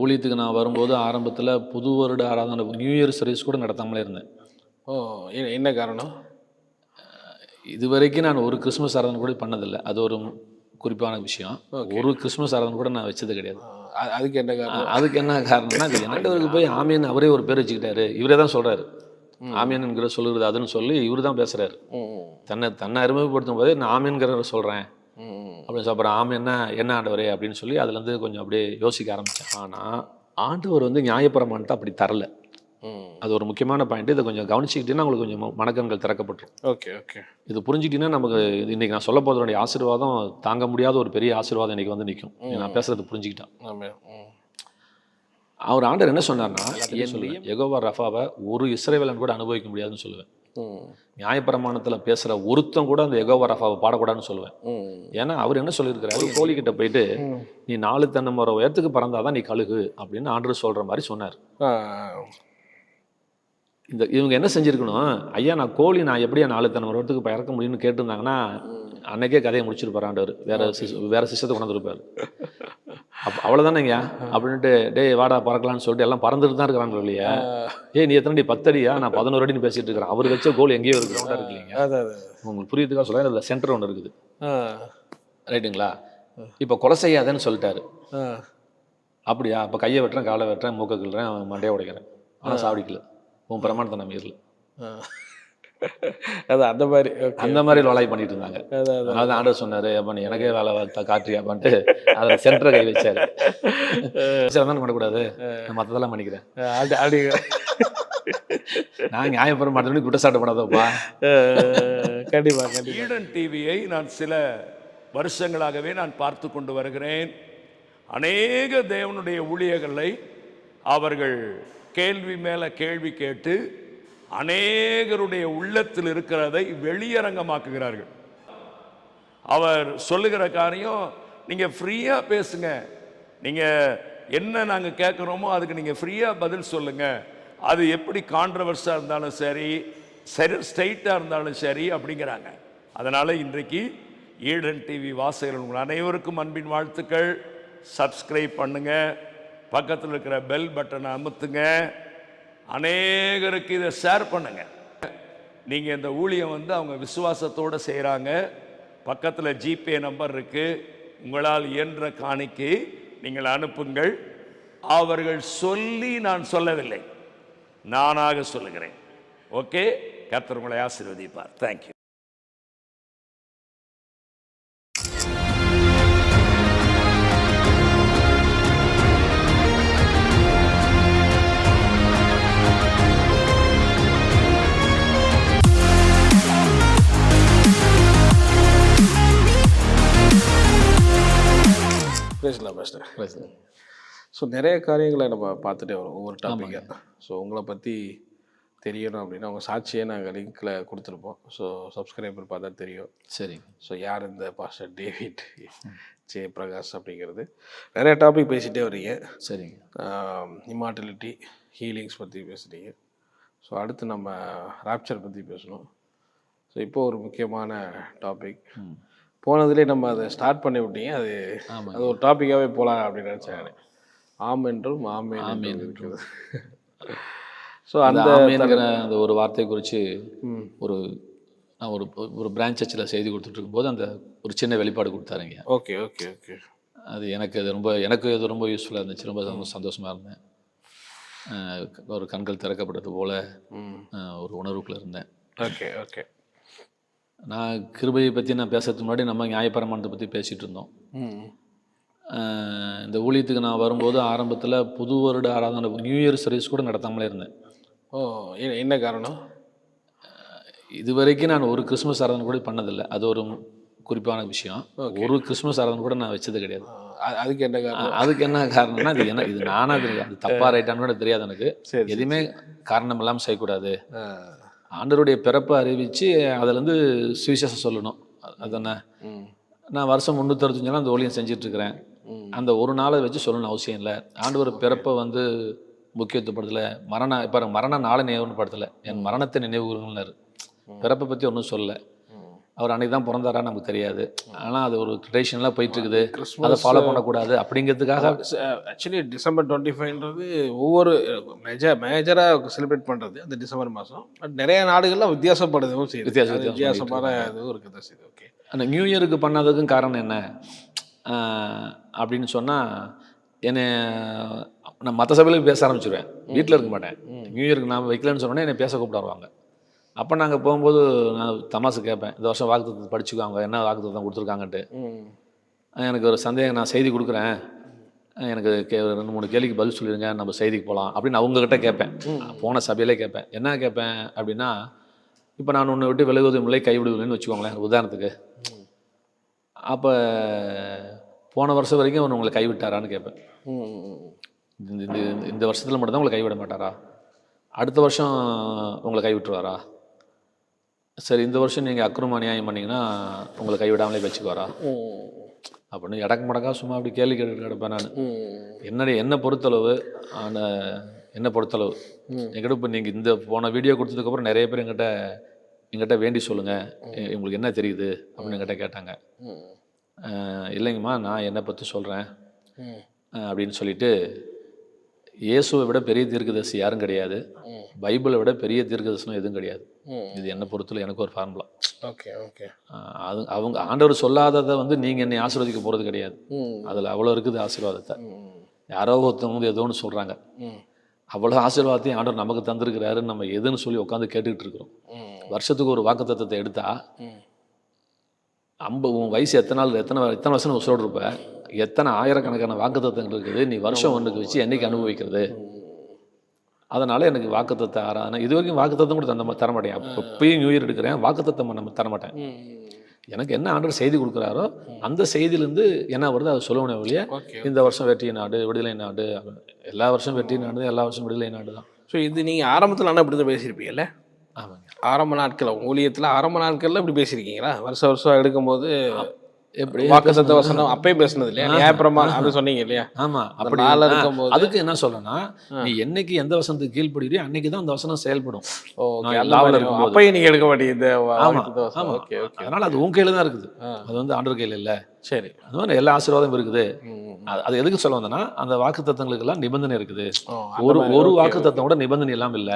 ஊழியத்துக்கு நான் வரும்போது ஆரம்பத்தில் புது வருட ஆராதனை நியூ இயர் சர்வீஸ் கூட நடத்தாமலே இருந்தேன். ஓ! என்ன காரணம்? இது வரைக்கும் நான் ஒரு கிறிஸ்மஸ் ஆராதனை கூட பண்ணதில்லை. அது ஒரு குறிப்பான விஷயம். ஒரு கிறிஸ்மஸ் ஆராதனை கூட நான் வச்சது கிடையாது. அதுக்கு என்ன காரணம்? அதுக்கு என்ன காரணம்னா, அது ஆண்டவருக்கு போய் ஆமீன் அவரே ஒரு பேர் வச்சுக்கிட்டாரு. இவரே தான் சொல்கிறாரு. ஆமீன்ங்கிற சொல்லுறது அதுன்னு சொல்லி இவர் தான் பேசுகிறாரு. தன்னை அறிமுகப்படுத்தும் போதே நான் ஆமீன்கிறத சொல்கிறேன் அப்படின்னு அப்புறம் ஆமீன்னா என்ன ஆண்டவரே அப்படின்னு சொல்லி அதுலேருந்து கொஞ்சம் அப்படியே யோசிக்க ஆரம்பித்தேன். ஆனால் ஆண்டவர் வந்து நியாயப்பிரமாணத்தை அப்படி தரல. அது ஒரு முக்கியமான பாயிண்ட். இதை கொஞ்சம் கவனிச்சுக்கிட்டீங்கன்னா உங்களுக்கு கொஞ்சம் மனக்கண்கள் திறக்கப்பட்டுரும். Okay okay. இது புரிஞ்சுக்கிட்டீங்கன்னா நமக்கு இன்னைக்கு நான் சொல்ல போகிறதுடைய ஆசீர்வாதம் தாங்க முடியாத ஒரு பெரிய ஆசீர்வாதம் இன்னைக்கு வந்து நிற்கும். நான் பேசுறது புரிஞ்சுக்கிட்டேன். அவர் ஆண்டவர் என்ன சொன்னார்னா, யெகோவா ரஃபாவை ஒரு இஸ்ரவேலன் கூட அனுபவிக்க முடியாதுன்னு சொல்லுவேன். நியாயப்பிரமாணத்தில் பேசுகிற ஒருத்தம் கூட அந்த யெகோவா ரஃபாவை பாடக்கூடாதுன்னு சொல்லுவேன். ஏன்னா அவர் என்ன சொல்லியிருக்கிறாரு, கோழிக்கிட்ட போயிட்டு நீ 4 தென்னை மரம் உயரத்துக்கு பறந்தாதான் நீ கழுகு அப்படின்னு ஆண்டவர் சொல்கிற மாதிரி சொன்னார். இவங்க என்ன செஞ்சுருக்கணும், ஐயா நான் கோழி நான் எப்படியா 4 தென்னை மரத்துக்கு பறக்க முடியும்னு கேட்டிருந்தாங்கன்னா அன்னைக்கே கதையை முடிச்சிருப்பார் ஆண்டவர். வேற சிஸ்டத்தை கொண்டாந்துருப்பார். அவ்வளோதானேங்கய்யா அப்படின்ட்டு வாடா பறக்கலான்னு சொல்லிட்டு எல்லாம் பறந்துட்டு தான் இருக்கிறாங்க இல்லையா. நீ எத்தனை 10 அடியா, நான் 11 அடின்னு பேசிட்டு இருக்கிறேன். அவர் வச்ச கோல் எங்கேயோ இருக்கு, ரவுண்டாக இருக்கு இல்லைங்க. உங்களுக்கு புரியுதுக்காக சொல்ல, அதில் சென்டர் ஒன்று இருக்குது. ரைட்டுங்களா? இப்போ கொலை செய்யாதேன்னு சொல்லிட்டாரு. அப்படியா? அப்போ கையை வெட்டுறேன், காலை வெட்டுறேன், மூக்கை கிள்றேன், மண்டையை உடைக்கிறேன், ஆனால் சாவடிக்கல. உன் பிரமாணத்தை நான் மீறல. அது அந்த மாதிரி வேலையை பண்ணிட்டு இருந்தாங்க. அதனால ஆண்டவர் சொன்னாரு, அப்ப நீ எனக்கே வேலை காட்டுறியாப்பான்ட்டு அதில் சென்டரை கை வச்சாரு. தானே பண்ணக்கூடாது, நான் மற்றதெல்லாம் பண்ணிக்கிறேன். நான் நியாயப்பட மாட்டேன்னு குற்றச்சாட்டு பண்ணாதப்பா. கண்டிப்பாக. ஈடன் டிவியை நான் சில வருஷங்களாகவே நான் பார்த்து கொண்டு வருகிறேன். அநேக தேவனுடைய ஊழியர்களை அவர்கள் கேள்வி மேல கேள்வி கேட்டு அநேகருடைய உள்ளத்தில் இருக்கிறதை வெளியரங்கமாக்குகிறார்கள். அவர் சொல்லுகிற காரியம், நீங்க ஃப்ரீயா பேசுங்க, நீங்க என்ன நாங்க கேட்கிறோமோ அதுக்கு நீங்க ஃப்ரீயா பதில் சொல்லுங்க, அது எப்படி கான்ட்ரவர்ஸா இருந்தாலும் சரி, ஸ்ட்ரைட்டா இருந்தாலும் சரி அப்படிங்கிறாங்க. அதனால இன்றைக்கு ஈடன் டிவி வாசகர்கள் உங்கள் அனைவருக்கும் அன்பின் வாழ்த்துக்கள். சப்ஸ்கிரைப் பண்ணுங்க, பக்கத்தில் இருக்கிற பெல் பட்டனை அமுத்துங்க, அநேகருக்கு இதை ஷேர் பண்ணுங்க. நீங்கள் இந்த ஊழியம் வந்து அவங்க விசுவாசத்தோடு செய்கிறாங்க. பக்கத்தில் ஜிபே நம்பர் இருக்கு, உங்களால் இயன்ற காணிக்கை நீங்கள் அனுப்புங்கள். அவர்கள் சொல்லி நான் சொல்லவில்லை, நானாக சொல்லுகிறேன். ஓகே, கர்த்தர் உங்களை ஆசீர்வதிப்பார். தேங்க்யூ. பேசலாம். ஸோ நிறைய காரியங்களை நம்ம பார்த்துட்டே வரோம், ஒவ்வொரு டாப்பிக்காக. ஸோ உங்களை பற்றி தெரியணும் அப்படின்னா உங்கள் சாட்சியை நாங்கள் லிங்க்கில் கொடுத்துருப்போம். ஸோ சப்ஸ்கிரைபர் பார்த்தா தெரியும். சரி. ஸோ யார் இந்த பாஸ்டர் டேவிட் ஜெயபிரகாஷ் அப்படிங்கிறது. நிறைய டாபிக் பேசிகிட்டே வரீங்க. சரிங்க. இம்மார்டலிட்டி, ஹீலிங்ஸ் பற்றி பேசுகிறீங்க. ஸோ அடுத்து நம்ம ராப்சர் பற்றி பேசணும். ஸோ இப்போ ஒரு முக்கியமான டாபிக், போனதுலேயே நம்ம அதை ஸ்டார்ட் பண்ணி விட்டீங்க, அது ஒரு டாப்பிக்காகவே போகலாம் அப்படின்னு நினச்சேன். ஆம் என்றும் ஆமேன் இருக்கிறது. ஸோ அந்த அந்த ஒரு வார்த்தை குறித்து நான் ஒரு பிரான்ச் சர்ச்சில் செய்தி கொடுத்துட்டு இருக்கும்போது அந்த ஒரு சின்ன வெளிப்பாடு கொடுத்தாருங்க. Okay okay okay. அது எனக்கு அது ரொம்ப யூஸ்ஃபுல்லாக இருந்துச்சு. ரொம்ப சந்தோஷமாக இருந்தேன். ஒரு கண்கள் திறக்கப்பட்டது போல ஒரு உணர்வுக்குள்ள இருந்தேன். Okay okay. நான் கிருபையை பற்றி நான் பேசுறதுக்கு முன்னாடி நம்ம நியாயப்பிரமாணத்தை பற்றி பேசிகிட்டு இருந்தோம். இந்த ஊழியத்துக்கு நான் வரும்போது ஆரம்பத்தில் புது வருட ஆராதனை நியூ இயர் சர்வீஸ் கூட நடத்தாமலே இருந்தேன். ஓ, என்ன காரணம்? இது வரைக்கும் நான் ஒரு கிறிஸ்மஸ் ஆராதனை கூட பண்ணதில்லை. அது ஒரு குறிப்பான விஷயம். ஒரு கிறிஸ்மஸ் ஆராதனை கூட நான் வச்சது கிடையாது. அதுக்கு என்ன காரணம்? அதுக்கு என்ன காரணம்னா, இது நானாக தெரியாது, அது தப்பா ரைட்டான்னு கூட தெரியாது எனக்கு. எதுவுமே காரணம் இல்லாமல் செய்யக்கூடாது. ஆண்டவருடைய பிறப்பை அறிவித்து அதிலேருந்து சுவிசேஷம் சொல்லணும், அதுதானே. நான் வருஷம் 365 நாள் அந்த ஊழியம் செஞ்சிட்ருக்கிறேன். அந்த ஒரு நாளை வச்சு சொல்லணும்னு அவசியம் இல்லை. ஆண்டவர் பிறப்பை வந்து முக்கியத்துவப்படுத்தலை. மரண நாளை நினைவுன்னு படுத்தலை, என் மரணத்தை நினைவுகள்னாரு. பிறப்பை பற்றி ஒன்றும் சொல்லலை. அவர் அன்னைக்கு தான் பிறந்தாரா நமக்கு தெரியாது. ஆனால் அது ஒரு ட்ரெடிஷனலாக போயிட்டு இருக்குது, அதை ஃபாலோ பண்ணக்கூடாது அப்படிங்கிறதுக்காக. ஆக்சுவலி டிசம்பர் 25ன்றது ஒவ்வொரு மேஜராக செலிப்ரேட் பண்ணுறது அந்த டிசம்பர் மாதம். பட் நிறைய நாடுகளில் வித்தியாசப்படுறதும் செய்யுது, வித்தியாசமான இதுவும் இருக்குது செய்யுது. ஓகே, அந்த நியூ இயருக்கு பண்ணாததுக்கும் காரணம் என்ன அப்படின்னு சொன்னால், என்னை நான் மற்ற சபையிலுக்கு பேச ஆரம்பிச்சிடுவேன், வீட்டில் இருக்க மாட்டேன். நியூ இயருக்கு நான் வைக்கலன்னு சொன்னோன்னே என்னை பேச கூப்பிடுவாங்க. அப்போ நாங்கள் போகும்போது நான் தமாசு கேட்பேன், இந்த வருஷம் வாக்குத்தத்தத்தை படிச்சுக்குவாங்க, என்ன வாக்குத்தத்தம் கொடுத்துருக்காங்கன்ட்டு. எனக்கு ஒரு சந்தேகம், நான் செய்தி கொடுக்குறேன், எனக்கு 2-3 கேள்விக்கு பதில் சொல்லிடுங்க, நம்ம செய்திக்கு போகலாம் அப்படின்னு அவங்கக்கிட்ட கேட்பேன். போன சபையிலே கேட்பேன். என்ன கேட்பேன் அப்படின்னா, இப்போ நான் ஒன்று விட்டு விலகுவதும் இல்லை கைவிடுவதுன்னு வச்சுக்கோங்களேன் உதாரணத்துக்கு. அப்போ போன வருஷம் வரைக்கும் அவர் உங்களை கைவிட்டாரான்னு கேட்பேன். இந்த வருஷத்தில் மட்டும்தான் உங்களை கைவிட மாட்டாரா? அடுத்த வருஷம் உங்களை கைவிட்டுருவாரா? சரி, இந்த வருஷம் நீங்கள் அக்கிரம அநியாயம் பண்ணிங்கன்னா உங்களை கைவிடாமலே வச்சுக்குவாரா அப்படின்னு இடக்கு மடக்கா சும்மா அப்படி கேள்வி கேட்டு கிடப்பேன் நான். என்னை பொறுத்தளவு என்கிட்ட இப்போ நீங்கள் இந்த போன வீடியோ கொடுத்ததுக்கப்புறம் நிறைய பேர் எங்கிட்ட வேண்டி சொல்லுங்கள், உங்களுக்கு என்ன தெரியுது அப்படின்னு என்கிட்ட கேட்டாங்க. இல்லைங்கம்மா, நான் என்னை பற்றி சொல்கிறேன் அப்படின்னு சொல்லிட்டு, இயேசுவை விட பெரிய தீர்க்கதரிசி யாரும் கிடையாது, பைபிளை விட பெரிய தீர்க்கதரிசனம் எதுவும் கிடையாது. இது என்னை பொறுத்தல எனக்கு ஒரு ஃபார்முலா. ஓகே ஓகே, அது அவங்க ஆண்டவர் சொல்லாததை நீங்கள் என்னை ஆசீர்வதிக்க போகிறது கிடையாது. அதில் அவ்வளோ இருக்குது ஆசீர்வாதத்தை. யாரோ ஒருத்தவங்க ஏதோ ஒன்று சொல்கிறாங்க, அவ்வளோ ஆசீர்வாதத்தையும் ஆண்டவர் நமக்கு தந்திருக்கிறாருன்னு நம்ம எதுன்னு சொல்லி உட்காந்து கேட்டுக்கிட்டு இருக்கிறோம். வருஷத்துக்கு ஒரு வாக்குத்தத்தத்தை எடுத்தா உன் வயசு எத்தனை வருஷம் உசோடு இருப்ப, எத்தனை ஆயிரக்கணக்கான வாக்குத்தத்தங்கள் இருக்குது, நீ வருஷம் ஒன்றுக்கு வச்சு என்னைக்கு அனுபவிக்கிறது? அதனால் எனக்கு வாக்குத்தத்தை ஆராதனை இது வரைக்கும் வாக்குத்தத்தம் கூட தர மாட்டேன். அப்பயும் நியூ இயர் எடுக்கிறேன், வாக்குத்தத்தம் நம்ம தர மாட்டேன். எனக்கு என்ன ஆண்டவர் செய்தி கொடுக்குறாரோ அந்த செய்தியிலேருந்து என்ன வருது அதை சொல்லணும் ஒழிய, இந்த வருஷம் வெற்றி நாடு, விடுதலை நாடு, எல்லா வருஷம் வெற்றி நாடு, எல்லா வருஷம் விடுதலை நாடு தான். ஸோ இது நீங்கள் ஆரம்பத்தில் ஆனால் இப்படி தான் பேசியிருப்பீங்கல்ல? ஆமாங்க, ஆரம்ப நாட்கள் ஊழியத்தில் ஆரம்ப நாட்களில் இப்படி பேசியிருக்கீங்களா? வருஷம் எடுக்கும்போது எப்படி வாக்குத்தத்த வசனம் அப்பயே பேசுனது இல்லையா? நியாயப்பிரமாணம் அப்படி சொன்னீங்க இல்லையா? ஆமா, அப்படி இருக்கும்போது அதுக்கு என்ன சொல்லணும்னா, நீ என்னைக்கு எந்த வசனத்துக்கு கீழ்படுறியோ அன்னைக்கு தான் அந்த வசனம் செயல்படும். அப்பயே நீங்க எடுக்க மாட்டீங்க. அதனால அது உன் கையில தான் இருக்குது, அது ஆண்டவர் கையில இல்ல. சரி, அது மாதிரி எல்லா ஆசீர்வாதம் இருக்குது. அது எதுக்கு சொல்ல வந்தேன்னா, அந்த வாக்கு தத்தங்களுக்கு எல்லாம் நிபந்தனை இருக்குது. ஒரு வாக்கு தத்தம் கூட நிபந்தனை எல்லாம் இல்ல.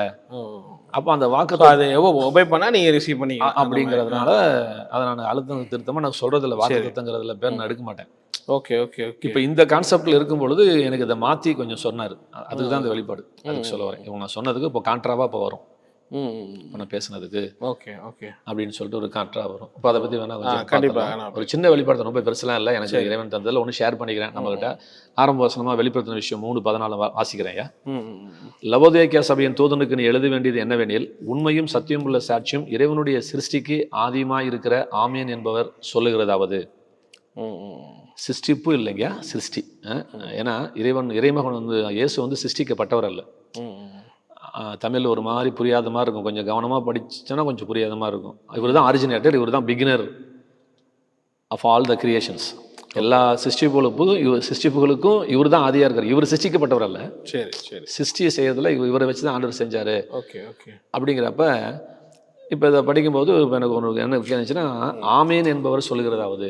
அப்போ அந்த வாக்கு அதை ஒபே பண்ணா நீங்க ரிசீவ் பண்ணீங்க அப்படிங்கிறதுனால அதை நான் அழுத்தம் திருத்தமா நான் சொல்றதில்ல, வாக்கு தத்தங்கிறதுல பேர் நான் எடுக்க மாட்டேன். Okay okay okay. இப்போ இந்த கான்செப்ட்ல இருக்கும் பொழுது எனக்கு இதை மாற்றி கொஞ்சம் சொன்னார். அதுக்கு தான் இந்த வெளிப்பாடு, அதுக்கு சொல்ல வரேன். இவங்க நான் சொன்னதுக்கு இப்போ கான்ட்ராவா இப்போ வரும், நான் பேசுனதுக்கு ஓகே ஓகே அப்படின்னு சொல்லிட்டு ஒரு கான்ட்ரா வரும். இப்போ அதை பற்றி வேணா கண்டிப்பாக ஒரு சின்ன வெளிப்பாடு, ரொம்ப பெருசெல்லாம் இல்லை, எனக்கு இறைவன் தந்ததில் ஒன்று ஷேர் பண்ணிக்கிறேன் நம்மகிட்ட. ஆரம்ப வசனமாக வெளிப்படுத்தின விஷயம் 3:14 வாசிக்கிறேன். லவோதிக்கேயா சபையின் தூதனுக்கு நீ எழுத வேண்டியது என்னவெனில், உண்மையும் சத்தியம் உள்ள சாட்சியும் இறைவனுடைய சிருஷ்டிக்கு ஆதியமாக இருக்கிற ஆமேன் என்பவர் சொல்லுகிறதாவது. சிருஷ்டிப்பு இல்லைங்க, சிருஷ்டி. ஏன்னா இறைமகன் இயேசு சிருஷ்டிக்கப்பட்டவர் அல்ல. தமிழ் ஒரு மாதிரி புரியாத மாதிரி இருக்கும், கொஞ்சம் கவனமாக படிச்சோன்னா கொஞ்சம் புரியாத மாதிரி இருக்கும். இவர் தான் ஆரிஜினேட்டர், இவர் தான் beginner of all the creations. எல்லா சிருஷ்டிப்புகளுக்கும் இவர் தான் ஆதியாக இருக்கார். இவர் சிருஷ்டிக்கப்பட்டவர் அல்ல. சரி சரி. சிருஷ்டியை செய்யறதுல இவரை வச்சு தான் ஆண்டவர் செஞ்சார். Okay okay. அப்படிங்கிறப்ப இப்போ இதை படிக்கும்போது இப்போ எனக்கு ஒன்று என்ன இருந்துச்சுன்னா, ஆமேன் என்பவர் சொல்லுகிறதாவது.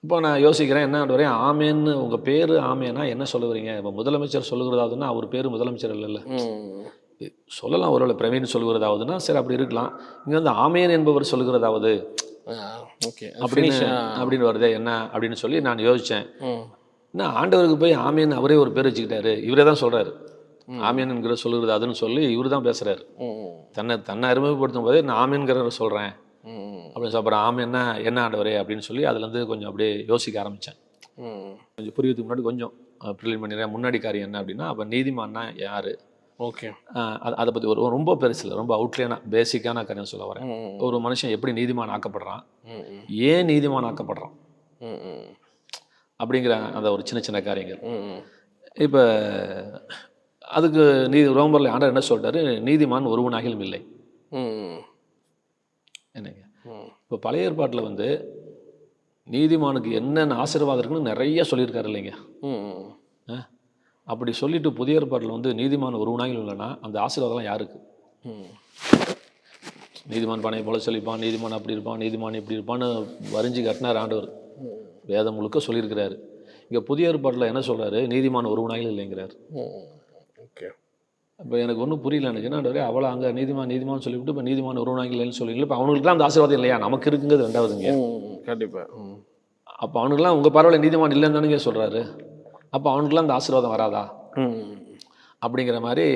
இப்போ நான் யோசிக்கிறேன், என்ன ஆண்டவரே ஆமேன்னு உங்கள் பேர் ஆமேனா என்ன சொல்லுவீங்க? இப்போ முதலமைச்சர் சொல்லுகிறதாவதுன்னா அவர் பேர் முதலமைச்சர் இல்லைல்ல, சொல்லலாம். ஒருவேளை பிரவீன் சொல்லுகிறதாவதுன்னா சரி, அப்படி இருக்கலாம். இங்கே ஆமேன் என்பவர் சொல்லுகிறதாவது அப்படின்னு வருதே என்ன அப்படின்னு சொல்லி நான் யோசித்தேன். என்ன ஆண்டவருக்கு போய் ஆமேன் அவரே ஒரு பேர் வச்சுக்கிட்டாரு, இவரே தான் சொல்கிறாரு ஆமேன் என்கிற சொல்லுகிறது அதுன்னு சொல்லி இவர் தான் பேசுகிறாரு. தன்னை அறிமுகப்படுத்தும் போதே நான் ஆமேன்கிறத சொல்கிறேன் அப்படின்னு சொல்கிறேன். ஆமேன்னா என்ன ஆண்டவரே அப்படின்னு சொல்லி அதுலேருந்து கொஞ்சம் அப்படியே யோசிக்க ஆரம்பித்தேன். கொஞ்சம் புரியறதுக்கு முன்னாடி கொஞ்சம் ப்ரிலிமினரியாக முன்னாடி காரியம் என்ன அப்படின்னா, அப்போ நீதிமான்னா யார்? ஓகே. அதை பற்றி ஒரு ரொம்ப பெருசில் ரொம்ப அவுட்லைனாக பேசிக்கான காரியம் சொல்ல வரேன். ஒரு மனுஷன் எப்படி நீதிமான் ஆக்கப்படுறான், ஏன் நீதிமான் ஆக்கப்படுறான் அப்படிங்கிற அந்த ஒரு சின்ன சின்ன காரியங்கள். இப்போ அதுக்கு ரோமரில் ஆண்டவர் என்ன சொல்லிட்டாரு? நீதிமான் ஒருவனாகிலும் இல்லை. என்னங்க, இப்போ பழைய ஏற்பாட்டில் நீதிமானுக்கு என்னென்ன ஆசீர்வாதம் இருக்குன்னு நிறைய சொல்லியிருக்காரு இல்லைங்க. அப்படி சொல்லிட்டு புதிய ஏற்பாட்டில் நீதிமான் ஒருவனாகிலும் இல்லைன்னா அந்த ஆசீர்வாதம்லாம் யாருக்கு? நீதிமான் பனை போல செழிப்பான், நீதிமான் அப்படி இருப்பான், நீதிமான் இப்படி இருப்பான்னு வரிஞ்சு கட்டினார் ஆண்டவர். வேதம் முழுக்க சொல்லியிருக்கிறாரு. இங்கே புதிய ஏற்பாட்டில் என்ன சொல்கிறாரு? நீதிமான் ஒருவனாயில் இல்லைங்கிறார். ஓகே. இப்போ எனக்கு ஒன்றும் புரியல. எனக்கு என்ன ஆண்டவரே, அவ்வளோ அங்கே நீதிமான் சொல்லிவிட்டு இப்போ நீதிமான் ஒருவனாயில் இல்லைன்னு சொல்லிங்களா? இப்போ அவனுக்குலாம் அந்த ஆசீர்வாதம் இல்லையா? நமக்கு இருக்குங்கிறது ரெண்டாவதுங்க. கண்டிப்பாக. அப்போ அவனுக்குலாம் உங்கள் பார்வையில் நீதிமான் இல்லைன்னு தானே சொல்கிறாரு. அப்போ அவனுக்குலாம் அந்த ஆசீர்வாதம் வராதா அப்படிங்கிற மாதிரி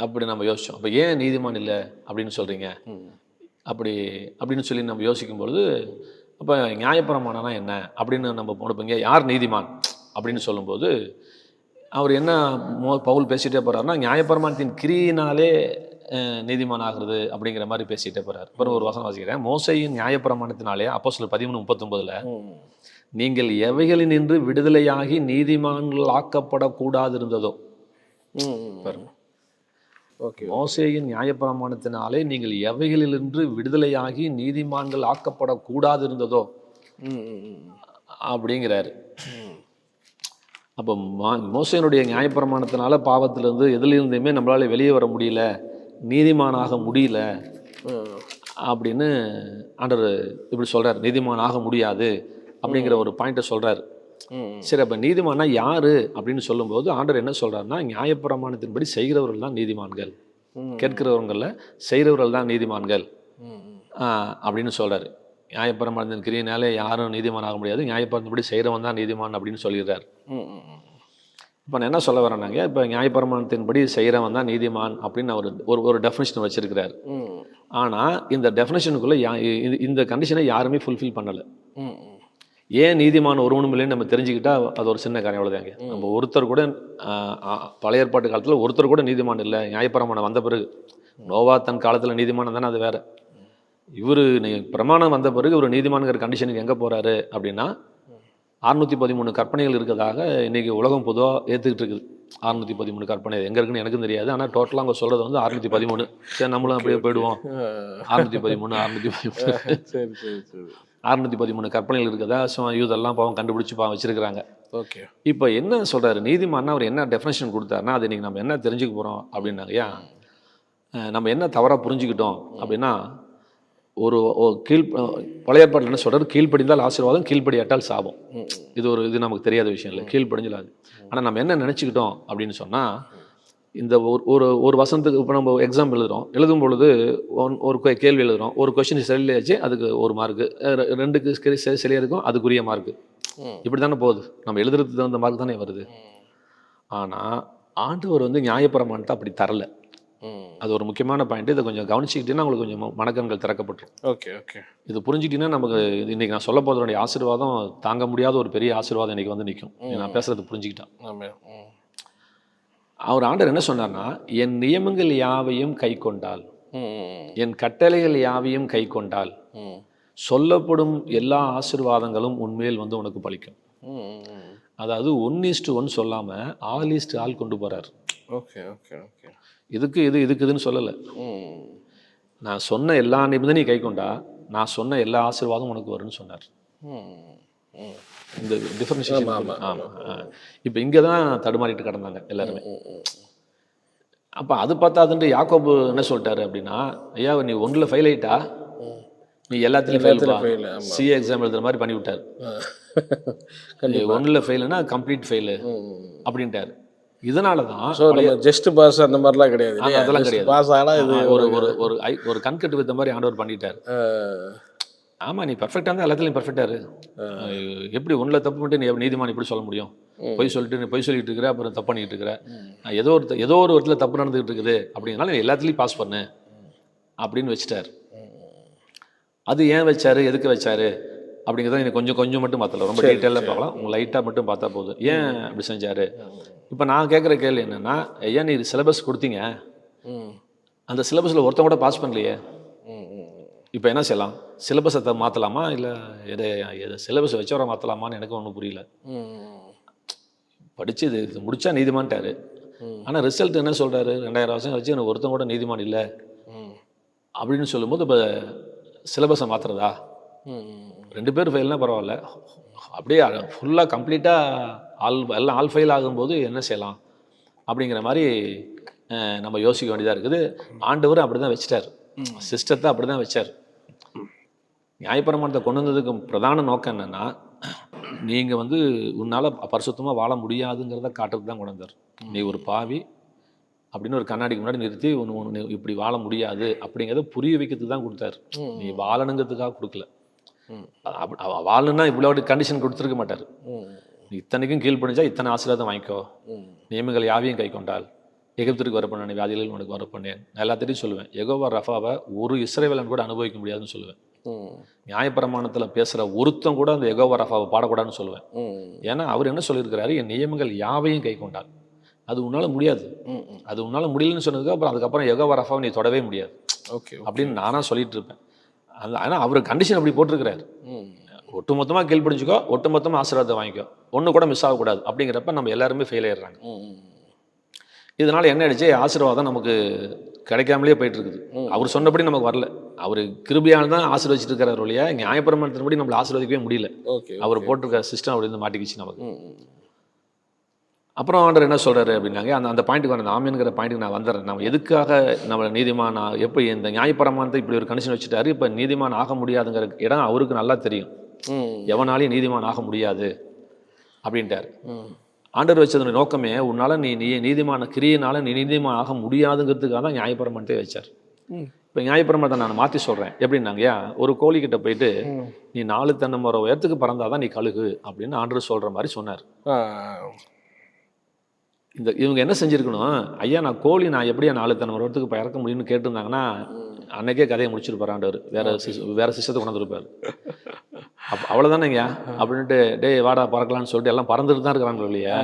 அப்படி நம்ம யோசித்தோம். அப்போ ஏன் நீதிமான் இல்லை அப்படின்னு சொல்கிறீங்க அப்படின்னு சொல்லி நம்ம யோசிக்கும்பொழுது, அப்போ நியாயப்பிரமாணம்னா என்ன அப்படின்னு நம்ம போனப்பங்க. யார் நீதிமான் அப்படின்னு சொல்லும்போது அவர் என்ன பவுல் பேசிகிட்டே போகிறாருன்னா, நியாயப்பிரமாணத்தின் கிரியினாலே நீதிமான் ஆகிறது அப்படிங்கிற மாதிரி பேசிகிட்டே போகிறார். அப்புறம் ஒரு வசனம் வாசிக்கிறேன். மோசையின் நியாயப்பிரமாணத்தினாலே அப்போஸ்தலர் 13:39 நீங்கள் எவைகளில் நின்று விடுதலையாகி நீதிமான்கள் ஆக்கப்படக்கூடாது இருந்ததோ. ஓகே. மோசேயின் நியாயப்பிரமாணத்தினாலே நீங்கள் எவைகளிலிருந்து விடுதலையாகி நீதிமான்கள் ஆக்கப்படக்கூடாது இருந்ததோ அப்படிங்கிறாரு. அப்போ மோசேனுடைய நியாயப்பிரமாணத்தினால பாவத்திலிருந்து எதிலிருந்துமே நம்மளால வெளியே வர முடியல, நீதிமானாக முடியல அப்படின்னு ஆண்டவர் இப்படி சொல்றாரு. நீதிமான் ஆக முடியாது அப்படிங்கிற ஒரு பாயிண்ட்டை சொல்றாரு. சரி, அப்போ நீதிமானா யாரு அப்படின்னு சொல்லும்போது ஆண்டவர் என்ன சொல்றாருன்னா, நியாயப்பிரமாணத்தின்படி செய்கிறவர்கள் தான் நீதிமான்கள், கேட்கிறவர்கள செய்கிறவர்கள் தான் நீதிமான்கள் அப்படின்னு சொல்றாரு. நியாயப்பிரமாணத்தின் கிரியினாலே யாரும் நீதிமான் ஆக முடியாது, நியாயப்பிரமாணத்தின்படி செய்கிறவன் தான் நீதிமான் அப்படின்னு சொல்லிடுறாரு. இப்போ நான் என்ன சொல்ல வரேன்னாங்க, இப்போ நியாயப்பிரமாணத்தின்படி செய்கிறவன் தான் நீதிமான் அப்படின்னு அவர் ஒரு டெஃபினேஷன் வச்சிருக்கிறார். ஆனால் இந்த டெஃபினேஷனுக்குள்ளே இந்த கண்டிஷனை யாருமே ஃபுல்ஃபில் பண்ணலை. ஏன் நீதிமான் ஒருவனும் இல்லைன்னு நம்ம தெரிஞ்சுக்கிட்டா அது ஒரு சின்ன காரியம். அவ்வளோதாங்க. நம்ம ஒருத்தர் கூட பழைய ஏற்பாட்டு காலத்தில் ஒருத்தர் கூட நீதிமான் இல்லை. நியாயப்பிரமாணம் வந்த பிறகு, நோவா தன் காலத்தில் நீதிமானம் தானே, அது வேற. இவர் பிரமாணம் வந்த பிறகு ஒரு நீதிமான்கிற கண்டிஷனுக்கு எங்கே போகிறாரு அப்படின்னா, 613 கற்பனைகள் இருக்கிறதாக இன்றைக்கி உலகம் பொதுவாக ஏற்றுக்கிட்டு இருக்குது. 613 கற்பனை எங்கே இருக்குன்னு எனக்கும் தெரியாது. ஆனால் டோட்டலாக அவங்க சொல்கிறது வந்து 613. சரி, நம்மளும் அப்படியே போயிடுவோம். 613 சரி சரி சரி 613 கற்பனைகள் இருக்குதா யூதெல்லாம் பாவம் கண்டுபிடிச்சி வச்சிருக்கிறாங்க. ஓகே. இப்போ என்ன சொல்கிறாரு நீதிமான்னா அவர் என்ன டெஃபினேஷன் கொடுத்தாருன்னா, அது இன்றைக்கி நம்ம என்ன தெரிஞ்சுக்க போகிறோம் அப்படின்னாங்கய்யா, நம்ம என்ன தவறாக புரிஞ்சுக்கிட்டோம் அப்படின்னா, ஒரு பழைய ஏற்பாட்டில் என்ன சொல்கிறார், கீழ்ப்படிந்தால் ஆசீர்வாதம், கீழ்ப்படியாட்டால் சாபம். இது நமக்கு தெரியாத விஷயம் இல்லை, கீழ்ப்படிஞ்சலாது. ஆனால் நம்ம என்ன நினச்சிக்கிட்டோம் அப்படின்னு சொன்னால், இந்த ஒரு வசனத்துக்கு இப்போ நம்ம எக்ஸாம் எழுதும் பொழுது ஒரு கேள்வி எழுதுகிறோம், ஒரு கொஸ்டின் சரியாச்சு அதுக்கு 1 மார்க்கு, 2க்கு சரியாக இருக்கும் அதுக்குரிய மார்க்கு, இப்படி தானே போகுது. நம்ம எழுதுறதுக்கு தகுந்த மார்க் தானே வருது. ஆனால் ஆண்டவர் வந்து நியாயப்பிரமாணத்தை அப்படி தரல. அது ஒரு முக்கியமான பாயிண்ட். இதை கொஞ்சம் கவனிச்சுக்கிட்டீங்கன்னா உங்களுக்கு கொஞ்சம் மனக்கண்கள் திறக்கப்பட்டுரும். Okay okay. இது புரிஞ்சுக்கிட்டீங்கன்னா நமக்கு இன்னைக்கு நான் சொல்ல போகிறதுடைய ஆசீர்வாதம் தாங்க முடியாத ஒரு பெரிய ஆசீர்வாதம் இன்னைக்கு வந்து நிற்கும். நான் பேசுறது புரிஞ்சுக்கிட்டேன். அவர் ஆண்டவர் என்ன சொன்னார்னா, என் நியமங்கள் யாவையும் கை கொண்டால், என் கட்டளைகள் யாவையும் கை கொண்டால் சொல்லப்படும் எல்லா ஆசீர்வாதங்களும் உண்மையில் வந்து உனக்கு பலிக்கும். அதாவது 1:1 சொல்லாமல் ஆல் கொண்டு போகிறார். Okay okay okay. இதுக்குதுன்னு சொல்லலை. நான் சொன்ன எல்லா நிபந்தனையும் கை கொண்டா நான் சொன்ன எல்லா ஆசீர்வாதம் உனக்கு வரும்னு சொன்னார். இந்த டிஃபரன்ஷியேஷன். ஆமாம். இப்போ இங்கே தான் தடுமாறிட்டு கிடந்தாங்க எல்லாருமே. அப்போ அது பார்த்தாதுன்ட்டு யாக்கோபு என்ன சொல்லிட்டாரு அப்படின்னா, ஐயா நீ 1ல் ஃபெயில் ஆயிட்டா நீ எல்லாத்துலேயும் ஃபெயில், சிஏ எக்ஸாம் எழுதுற மாதிரி பண்ணி விட்டார். 1ல் ஃபெயிலுன்னா கம்ப்ளீட் ஃபெயிலு அப்படின்ட்டார். இதனால தான் ஜஸ்ட் பாஸ் அந்த மாதிரிலாம் கிடையாது, அதெல்லாம் கிடையாது. பாஸ் ஆனால் இது ஒரு கண்கட்டு வித்த மாதிரி ஆண்டவர் பண்ணிட்டார். ஆமாம், நீ பர்ஃபெக்டாக இருந்தால் எல்லாத்துலையும் பர்ஃபெக்டாக இரு. எப்படி 1ல் தப்பு பண்ணிட்டு நீ நீதிமான் இப்படி சொல்ல முடியும்? பொய் சொல்லிட்டு இருக்கிற, அப்புறம் தப்பு பண்ணிக்கிட்டு இருக்கிற, ஏதோ ஒரு இடத்துல தப்பு நடந்துகிட்டு இருக்குது அப்படிங்கிறனால நீ எல்லாத்துலேயும் பாஸ் பண்ணு அப்படின்னு வச்சுட்டார். அது ஏன் வச்சாரு, எதுக்கு வச்சாரு அப்படிங்கிறத எனக்கு கொஞ்சம் மட்டும் பார்த்தல, ரொம்ப டீட்டெயிலாக பார்க்கலாம். உங்கள் லைட்டாக மட்டும் பார்த்தா போதும். ஏன் அப்படி செஞ்சார்? இப்போ நான் கேட்குற கேள்வி என்னென்னா, ஐயா நீ சிலபஸ் கொடுத்தீங்க, அந்த சிலபஸில் ஒருத்தன் கூட பாஸ் பண்ணலையே, இப்போ என்ன செய்யலாம்? சிலபஸை மாற்றலாமா இல்லை எதை சிலபஸை வச்சவரை மாற்றலாமான்னு எனக்கு ஒன்றும் புரியல. படித்து இது முடித்தா நீதிமான்ட்டார். ஆனால் ரிசல்ட் என்ன சொல்கிறாரு, 2000 வருஷம் கழிச்சு எனக்கு ஒருத்தன் கூட நீதிமான் இல்லை அப்படின்னு சொல்லும்போது இப்போ சிலபஸை மாற்றுறதா? 2 பேர் ஃபெயில்னால் பரவாயில்ல, அப்படியே ஃபுல்லாக கம்ப்ளீட்டாக எல்லாம் ஆல் ஃபெயில் ஆகும்போது என்ன செய்யலாம் அப்படிங்கிற மாதிரி நம்ம யோசிக்க வேண்டியதாக இருக்குது. ஆண்டவர் அப்படி தான் வச்சுட்டார். சிஸ்டத்தை அப்படி தான் வச்சார். நியாயப்பிரமாணத்தை கொண்டு வந்ததுக்கு பிரதான நோக்கம் என்னென்னா, நீங்கள் வந்து உன்னால் பரிசுத்தமாக வாழ முடியாதுங்கிறத காட்டுறதுக்கு தான் கொண்டு வந்தார். நீ ஒரு பாவி அப்படின்னு ஒரு கண்ணாடிக்கு முன்னாடி நிறுத்தி ஒன்று இப்படி வாழ முடியாது அப்படிங்கிறத புரிய வைக்கிறதுக்கு தான் கொடுத்தாரு. நீ வாழணுங்கிறதுக்காக கொடுக்கல. வாழணுன்னா இவ்வளோ கண்டிஷன் கொடுத்துருக்க மாட்டார். நீ இத்தனைக்கும் கீழ்ப்படிஞ்சா இத்தனை ஆசீர்வாதம் வாங்கிக்கோ, நியமங்கள் யாவையும் கை கொண்டால் எகிப்திற்கு வர பண்ணேன், வியாதிகள் உனக்கு வர பண்ணேன். நான் எல்லாத்திட்டையும் சொல்லுவேன், யெகோவா ரஃபாவை ஒரு இஸ்ரவேலன் கூட அனுபவிக்க முடியாதுன்னு சொல்லுவேன். நியாயப்பிரமாணத்தில் பேசுகிற ஒருத்தம் கூட அந்த யெகோவா ரஃபாவை பாடக்கூடாதுன்னு சொல்லுவேன். ஏன்னா அவர் என்ன சொல்லியிருக்கிறாரு, என் நியமங்கள் யாவையும் கை கொண்டால். அது உன்னால் முடியாது. அது உன்னால் முடியலன்னு சொன்னதுக்கு அப்புறம் அதுக்கப்புறம் யெகோவா ரஃபாவை நீ தொடவே முடியாது அப்படின்னு நானாக சொல்லிட்டு இருப்பேன். அந்த ஆனால் அவர் கண்டிஷன் அப்படி போட்டிருக்கிறாரு. ஒட்டுமொத்தமாக கீழ்ப்படிஞ்சுக்கோ, ஒட்டுமொத்தமாக ஆசீர்வாதத்தை வாங்கிக்கோ, ஒன்று கூட மிஸ் ஆகக்கூடாது. அப்படிங்கிறப்ப நம்ம எல்லாருமே ஃபெயில் ஆயிடுறாங்க. இதனால் என்ன ஆயிடுச்சு, ஆசீர்வாதம் நமக்கு கிடைக்காமலே போயிட்டு இருக்குது. அவர் சொன்னபடி நமக்கு வரல. அவர் கிருபையால் தான் ஆசீர்வதிச்சுட்டு இருக்கிறார் ஒழிய நியாயப்பிரமாணத்தின்படி நம்மளை ஆசீர்வதிக்கவே முடியல. அவர் போட்டிருக்க சிஸ்டம் அப்படி இருந்து மாட்டிக்கிச்சு நமக்கு. அப்புறம் ஆண்டவர் என்ன சொல்கிறாரு அப்படின்னாங்க, அந்த பாயிண்ட்டுக்கு வர ஆமீன்கிற பாயிண்ட்டுக்கு நான் வந்துடுறேன். நம்ம எதுக்காக நம்ம நீதிமான் எப்போ இந்த நியாயப்பிரமாணத்தை இப்படி ஒரு கண்டிஷன் வச்சுட்டாரு, இப்போ நீதிமான் ஆக முடியாதுங்கிற இடம் அவருக்கு நல்லா தெரியும். எவனாலையும் நீதிமான் ஆக முடியாது அப்படின்ட்டார். ஆண்டவர் வச்சது நோக்கமே உன்னால் நீ நீதிமான கிரியனால நீ நீதிமான் ஆக முடியாதுங்கிறதுக்காக தான் நியாயப்பிரமாணத்தை வச்சார். இப்போ நியாயப்பிரமாணத்தை நான் மாற்றி சொல்கிறேன். எப்படின்னாங்கயா, ஒரு கோழிக்கிட்ட போயிட்டு நீ 4 தென்னை மரம் உயரத்துக்கு பறந்தாதான் நீ கழுகு அப்படின்னு ஆண்டவர் சொல்கிற மாதிரி சொன்னார். இவங்க என்ன செஞ்சுருக்கணும், ஐயா நான் கோழி நான் எப்படியா 4 தென்னை மரத்துக்கு இப்போ இறக்க முடியும்னு கேட்டிருந்தாங்கன்னா அன்னைக்கே கதையை முடிச்சிருப்பார் ஆண்டவர். வேற சிஸ்டத்தை கொண்டு வந்துருப்பார். அவ்வளோதானேங்கய்யா அப்படின்ட்டு டே வாடா பறக்கலான்னு சொல்லிட்டு எல்லாம் பறந்துட்டு தான் இருக்கிறாங்க இல்லையா.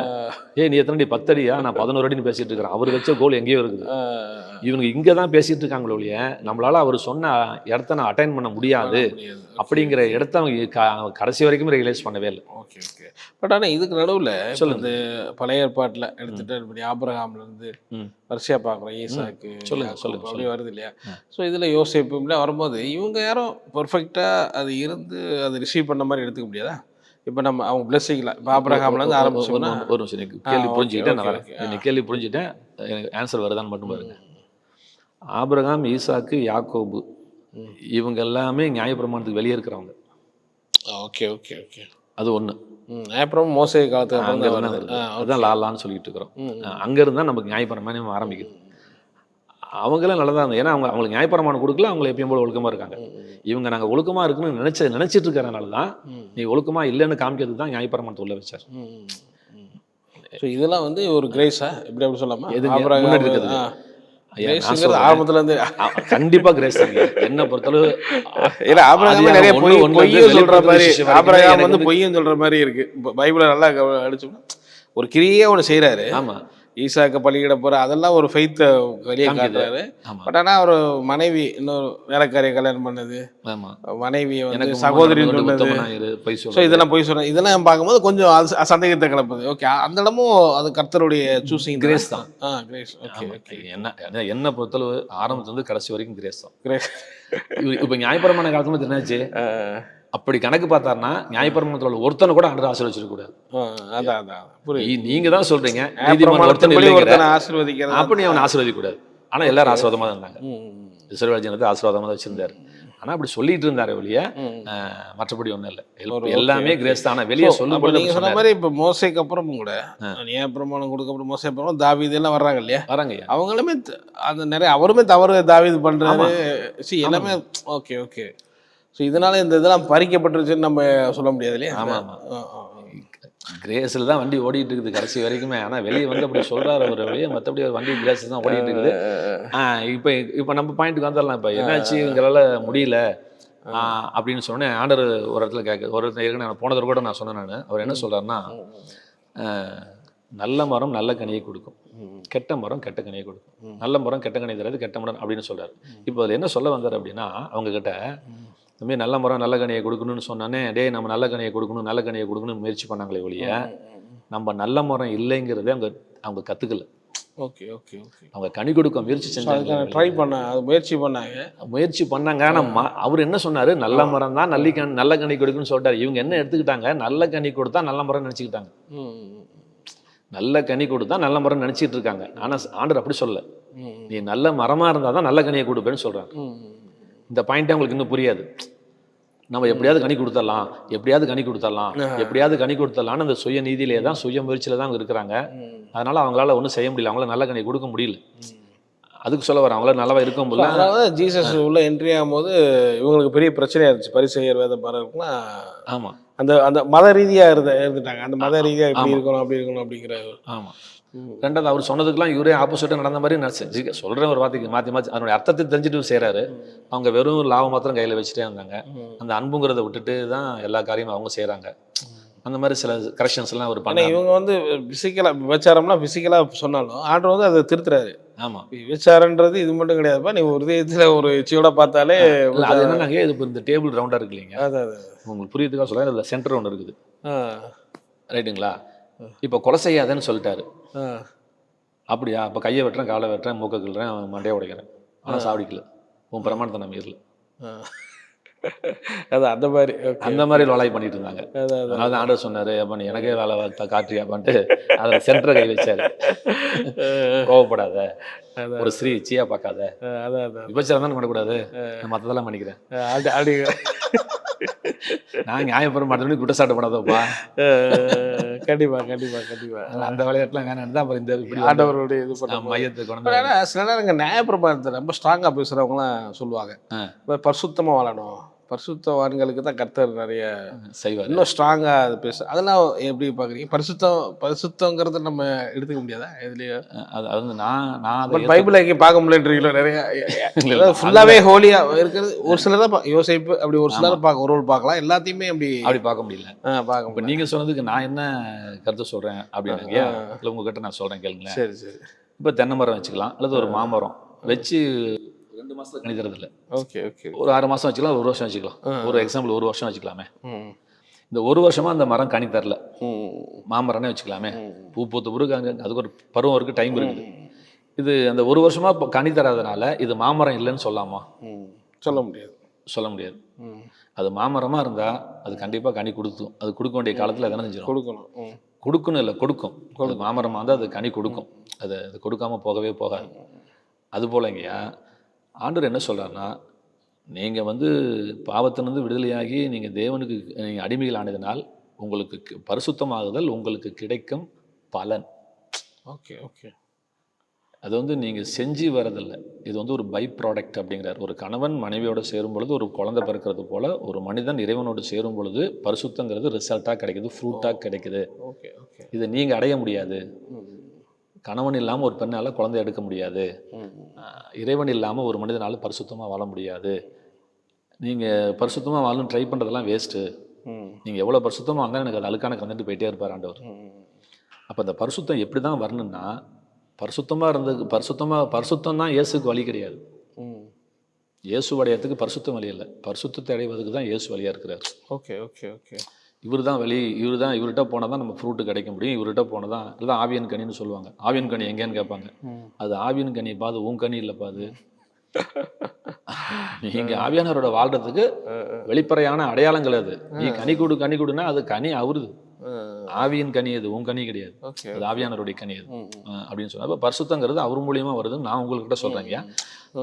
நீ எத்தனை அடி 10 அடியா, நான் 11 அடின்னு பேசிட்டு இருக்கிறேன். அவர் வச்ச கோல் எங்கேயோ இருக்குது. இவங்க இங்கே தான் பேசிட்டு இருக்காங்களோ இல்லையா, நம்மளால அவர் சொன்ன இடத்த நான் அட்டைன் பண்ண முடியாது அப்படிங்கிற இடத்த அவங்க கடைசி வரைக்கும் ரியலைஸ் பண்ணவே இல்லை. Okay okay. பட் ஆனால் இதுக்கு நடுவில் சொல்லுங்க, பழைய ஏற்பாட்டில் எடுத்துகிட்டு ஆபிரகாம்லேருந்து வரிசையாக பார்க்குறோம், ஈசாக்கு சொல்லுங்க அப்படி வருது இல்லையா. ஸோ இதில் யோசேப்புல வரும்போது இவங்க யாரும் பர்ஃபெக்டாக அது இருந்து அதை ரிசீவ் பண்ண மாதிரி எடுத்துக்க முடியாதா? இப்போ நம்ம அவங்க பிளஸ்ஸிங்ல இப்போ ஆபிரகாம்லேருந்து ஆரம்பிச்சோம்னா ஒரு நிமிஷம் கேள்வி புரிஞ்சுக்கிட்டேன். நான் கேள்வி புரிஞ்சுட்டேன், எனக்கு ஆன்சர் வருதான்னு மட்டும் பாருங்க. ஆபிரகாம், ஈசாக்கு, யாக்கோபு இவங்க எல்லாமே நியாயப்பிரமாணத்துக்கு வெளியே இருக்கிறவங்க. Okay okay okay. அது ஒன்று. அப்புறம் மோசே காலத்துக்கு அதுதான் லாலான்னு சொல்லிட்டு இருக்கிறோம். அங்கேருந்து தான் நமக்கு நியாயப்பிரமாணம் ஆரம்பிக்குது. அவங்களாம் நல்லதாக இருந்தாங்க. ஏன்னா அவங்களுக்கு நியாயப்பிரமாணம் கொடுக்கல, அவங்க எப்பயும் போல ஒழுக்கமாக இருக்காங்க. இவங்க நாங்கள் ஒழுக்கமாக இருக்குன்னு நினச்சிட்டு இருக்கிறனால தான் நீ ஒழுக்கமாக இல்லைன்னு காமிக்கிறதுக்கு தான் நியாயப்பிரமாணத்தை உள்ள வச்சார். ஸோ இதெல்லாம் வந்து ஒரு கிரேஸா எப்படி அப்படி சொல்லாமா? எது முன்னாடி இருக்குது ஆரம்பத்துல இருந்து கண்டிப்பா கிரேஸ் என்ன பொறுத்தளவு. நிறைய பொய்யும் சொல்ற மாதிரி, ஆபிரகாம் வந்து பொய்யும் சொல்ற மாதிரி இருக்கு. பைபிளை நல்லா அடிச்சோம்னா ஒரு கிரியே ஒன்று செய்யறாரு. ஆமா, ஈசாக்க பள்ளியிட போற அதெல்லாம் ஒரு ஃபெய்த்தை வெளியே காட்டுறாரு. பட் ஆனால் அவர் மனைவி இன்னொரு வேலைக்காரியை கல்யாணம் பண்ணது, மனைவி வந்து சகோதரி சொன்னது, ஸோ இதெல்லாம் பொய் சொன்ன, இதெல்லாம் பார்க்கும்போது கொஞ்சம் சந்தேகத்தை கிளப்புது. ஓகே, அந்த இடமும் அது கர்த்தருடைய சூசிங் கிரேஸ் தான். கிரேஸ். Okay okay. என்ன பொறுத்தளவு ஆரம்பத்துலேருந்து கடைசி வரைக்கும் கிரேஸ் தான். கிரேஸ். இப்போ நியாயப்பிரமாண காலத்துல என்னாச்சு, அப்படி கணக்கு பார்த்தாருன்னா நியாயப்பிரமாணத்துல ஒருத்தனை கூட ஆண்டவர் ஆசீர்வதிச்சிருக்க கூடாது. நீங்க தான் சொல்றீங்க ஆசீர்வதிக்கிறேன் அப்படி அவனை ஆசீர்வதிக்க கூடாது. ஆனா எல்லாரும் ஆசீர்வாதமா தான் இருந்தாங்க. இஸ்ரவேல் ஜனத்தை ஆசீர்வாதமா தான் வச்சிருந்தாரு. ஆனா அப்படி சொல்லிட்டு இருந்தாரு வெளிய, மற்றபடி ஒண்ணும் இல்லை. எல்லாமே கிரேஸ் தான். வெளியே சொல்லும்போது நீங்க சொன்ன மாதிரி இப்ப மோசேக்கு அப்புறமும் கூட நியாயப்பிரமாணம் கொடுக்கப்படும் மோசே அப்புறம் தாவீது எல்லாம் வர்றாங்க இல்லையா, வராங்க. அவங்களுமே அந்த நிறைய அவருமே தவறு தாவீது பண்றாரு எல்லாமே. Okay okay. ஸோ இதனால இந்த இதெல்லாம் பறிக்கப்பட்டுருச்சுன்னு நம்ம சொல்ல முடியாது இல்லையா? ஆமாம் ஆமாம். கிரேஸில் தான் வண்டி ஓடிட்டு இருக்குது கடைசி வரைக்குமே. ஆனால் வெளியே வந்து அப்படி சொல்கிறார் ஒரு வழியே, மற்றபடி ஒரு வண்டி கிரேஸில் தான் ஓடிட்டு இருக்குது. இப்போ நம்ம பாயிண்ட்டுக்கு வந்துடலாம். இப்போ என்னாச்சு இவங்களால முடியல அப்படின்னு சொன்னேன். ஆண்டர் ஒரு இடத்துல ஏற்கனவே நான் போனதோட கூட நான் சொன்னேன். நான் அவர் என்ன சொல்கிறாருன்னா, நல்ல மரம் நல்ல கனியை கொடுக்கும், கெட்ட மரம் கெட்ட கனியை கொடுக்கும். நல்ல மரம் கெட்ட கனி தராது, கெட்ட மரம் அப்படின்னு சொல்கிறார். இப்போ அதில் என்ன சொல்ல வந்தார் அப்படின்னா, அவங்கக்கிட்ட இதுமாரி நல்ல மரம் நல்ல கனியை கொடுக்கணும்னு சொன்னானே, நம்ம நல்ல கனியை கொடுக்கணும் நல்ல கனியை கொடுக்கணும்னு முயற்சி பண்ணாங்களே ஒழிய நம்ம நல்ல மரம் இல்லைங்கிறதே அவங்க கற்றுக்கல. Okay okay okay. அவங்க கனி கொடுக்க முயற்சி செஞ்சாங்க, ட்ரை முயற்சி பண்ணாங்க. ஆனால் அவர் என்ன சொன்னார், நல்ல மரம் தான் நல்ல கனி கொடுக்குன்னு சொல்லிட்டாரு. இவங்க என்ன எடுத்துக்கிட்டாங்க, நல்ல கனி கொடுத்தா நல்ல மரம் நினச்சிக்கிட்டாங்க. நல்ல கனி கொடுத்தா நல்ல மரம் நினைச்சிட்டு இருக்காங்க. ஆனா ஆண்டவர் அப்படி சொல்லல. நீ நல்ல மரமா இருந்தாதான் நல்ல கனியை கொடுப்பேன்னு சொல்றாங்க. இந்த பாயிண்ட் அவங்களுக்கு இன்னும் புரியாது. நம்ம எப்படியாவது கனி கொடுத்துடலாம், எப்படியாவது கனி கொடுத்துடலாம், எப்படியாவது கனி கொடுத்துடலாம்னு அந்த சுய நீதியிலே தான், சுய முயற்சியில தான் அவங்க இருக்கிறாங்க. அதனால அவங்களால ஒன்றும் செய்ய முடியல, அவங்களால நல்ல கனி கொடுக்க முடியல. அதுக்கு சொல்ல வர அவங்களால நல்லவா இருக்க முடியல. அதாவது ஜீசஸ் உள்ள என்ட்ரி ஆகும்போது இவங்களுக்கு பெரிய பிரச்சனையா இருந்துச்சு. பரிசேயர் வேத பாரகம்லாம் ஆமா, அந்த அந்த மத ரீதியா இருந்துட்டாங்க. அந்த மத ரீதியா இப்படி இருக்கணும் அப்படி இருக்கணும் அப்படிங்கிற. ஆமா. ரெண்டாவது அவர் சொன்னதுக்கெல்லாம் இவரே ஆப்போசிட்டாக நடந்த மாதிரி நான் சொல்கிறேன். ஒரு வார்த்தைக்கு மாற்றி மாற்றி அதனுடைய அர்த்தத்தை தெரிஞ்சுட்டு செய்கிறாரு. அவங்க வெறும் லாபம் மாத்திரம் கையில் வச்சுட்டே இருந்தாங்க. அந்த அன்புங்கிறத விட்டுட்டு தான் எல்லா காரியமும் அவங்க செய்கிறாங்க. அந்த மாதிரி சில கரெக்ஷன்ஸ்லாம் அவர் பண்ண. இவங்க வந்து ஃபிசிக்கலாக விபச்சாரம்லாம் ஃபிசிக்கலாக சொன்னாலும் ஆண்டவர் வந்து அதை திருத்துறாரு. ஆமாம், விபச்சாரன்றது இது மட்டும் கிடையாதுப்பா, நீ ஒரு இதயத்தில் ஒரு சீயோட பார்த்தாலே அது என்னன்னாங்க, இது இப்போ இந்த டேபிள் ரவுண்டாக இருக்கு இல்லைங்க, அதான் உங்களுக்கு புரியுதுக்காக சொல்கிறேன். அதில் சென்டர் ஒன்று இருக்குது, ரைட்டுங்களா? இப்போ கொலை செய்யாதேன்னு சொல்லிட்டாரு. அப்படியா? அப்போ கையை வெட்டுறேன், காலை வெட்டுறேன், மூக்கை கிள்றேன், மண்டையை உடைக்கிறேன், ஆனால் சாவடிக்கல, உன் பிரமாணத்தை நான் மீறல. அதான் அந்த மாதிரி அந்த மாதிரி லொலாய் பண்ணிட்டு இருந்தாங்க. அதனால ஆண்டவர் சொன்னாரு, அப்ப நீ எனக்கே வேலை காட்டுறியாப்பான்ட்டு அதில் சென்டரை கை வச்சாரு. கோவப்படாத, ஒரு ஸ்ரீ சீயா பார்க்காத, விபச்சாரம் தான் பண்ணக்கூடாது, நான் மற்றதெல்லாம் பண்ணிக்கிறேன், நான் நியாயப்பெற மாட்டேன்னு குற்றச்சாட்டு பண்ணாதப்பா. கண்டிப்பா கண்டிப்பா கண்டிப்பா அந்த விளையாட்டுலாம் வேணாம் தான். அப்புறம் இந்த ஆண்டவருடைய இது பண்ண மையத்துக்கு சில நேரம் நியாயப்பிரமாணத்தை ரொம்ப ஸ்ட்ராங்கா பேசுறவங்களாம் சொல்லுவாங்க, பரிசுத்தமா வாழணும், பரிசுத்தவான்களுக்கு தான் கர்த்தர் நிறைய செய்வார், இன்னும் ஸ்ட்ராங்கா அது பேச. அதெல்லாம் எப்படி பாக்குறீங்க? பரிசுத்தங்கிறது நம்ம எடுத்துக்க முடியாதா எதுலயோ? அது வந்து நான் பைபிள் எங்கேயும் பார்க்க முடியல. நிறைய ஃபுல்லாவே ஹோலியா இருக்கிறது ஒரு சிலர் தான் யோசிப்பு, அப்படி ஒரு சிலர் பார்க்க ஒரு பார்க்கலாம், எல்லாத்தையுமே அப்படி பார்க்க முடியல. இப்போ நீங்க சொன்னதுக்கு நான் என்ன கருத்து சொல்றேன் அப்படின்னு இல்லை, உங்ககிட்ட நான் சொல்றேன் கேளுங்களேன். சரி சரி. இப்போ தென்னை மரம் வச்சுக்கலாம், அல்லது ஒரு மாமரம் வச்சு 2 மாசத்துல கனி தரது இல்லை. Okay okay. ஒரு 6 மாசம் வச்சுக்கலாம், 1 வருஷம் வச்சுக்கலாம். ஒரு எக்ஸாம்பிள் 1 வருஷம் வச்சுக்கலாமே. இந்த 1 வருஷமா அந்த மரம் கனி தரல, மாமரம்னே வச்சுக்கலாமே. பூ பூத்த பிறகு அதுக்கு ஒரு பருவம் இருக்கு, டைம் இருக்குது. இது அந்த 1 வருஷமா கனி தராதனால இது மாமரம் இல்லைன்னு சொல்லலாமா? சொல்ல முடியாது, சொல்ல முடியாது. அது மாமரமா இருந்தா அது கண்டிப்பா கனி கொடுக்கும். அது கொடுக்க வேண்டிய காலத்துல எதனா செஞ்சிடும், கொடுக்கணும் இல்லை கொடுக்கும். அது மாமரமா இருந்தால் அது கனி கொடுக்கும், அது கொடுக்காம போகவே போகாது. அது போலங்கய்யா ஆண்டவர் என்ன சொல்றாருன்னா, நீங்க வந்து பாவத்திலிருந்து விடுதலையாகி நீங்க தேவனுக்கு நீங்க அடிமைகள் ஆனதினால் உங்களுக்கு பரிசுத்தமாகுதல் உங்களுக்கு கிடைக்கும் பலன். Okay okay. அது வந்து நீங்க செஞ்சு வரதில்லை, இது வந்து ஒரு பை ப்ராடக்ட் அப்படிங்கிறார். ஒரு கணவன் மனைவியோடு சேரும் பொழுது ஒரு குழந்தை பிறக்கிறது போல ஒரு மனிதன் இறைவனோடு சேரும் பொழுது பரிசுத்தங்கிறது ரிசல்ட்டாக கிடைக்குது, ஃப்ரூட்டாக கிடைக்குது. Okay okay. இதை நீங்க அடைய முடியாது. கணவன் இல்லாமல் ஒரு பெண்ணால் குழந்தை எடுக்க முடியாது, இறைவன் இல்லாமல் ஒரு மனிதனால் பரிசுத்தமாக வாழ முடியாது. நீங்கள் பரிசுத்தமாக வாழணும் ட்ரை பண்ணுறதெல்லாம் வேஸ்ட்டு. நீங்கள் எவ்வளோ பரிசுத்தமாக வந்தால் எனக்கு அது அழுக்கான கலந்துட்டு போயிட்டே இருப்பார் ஆண்டவர். அப்போ அந்த பரிசுத்தம் எப்படி தான் வரணும்னா, பரிசுத்தமாக இருந்தது பரிசுத்தம் தான் இயேசுக்கு வழி கிடையாது. இயேசு அடையத்துக்கு பரிசுத்தம் வழி இல்லை, பரிசுத்தத்தை அடைவதுக்கு தான் இயேசு வழியாக இருக்கிறார். Okay okay okay. இவர் தான் வழி, இவர்கிட்ட போனால் தான் நம்ம ஃப்ரூட்டு கிடைக்க முடியும், இவர்கிட்ட போனால் தான். இதுதான் ஆவியன் கனின்னு சொல்லுவாங்க. ஆவியன் கனி எங்கேன்னு கேட்பாங்க. அது ஆவியன் கனி பாது, உன் கனி இல்லைப்பா அது. நீங்க ஆவியானவரோட வாழ்றதுக்கு வெளிப்படையான அடையாளங்கள் அது. நீ கனி கொடுனா அது கனி அவருது, ஆவியின் கனி அது, உன் கனி கிடையாது, அது ஆவியானவருடைய கனி அது அப்படின்னு சொன்னா. பரிசுத்தங்கிறது அவர் மூலியமா வருதுன்னு நான் உங்கள்கிட்ட சொல்றேங்க.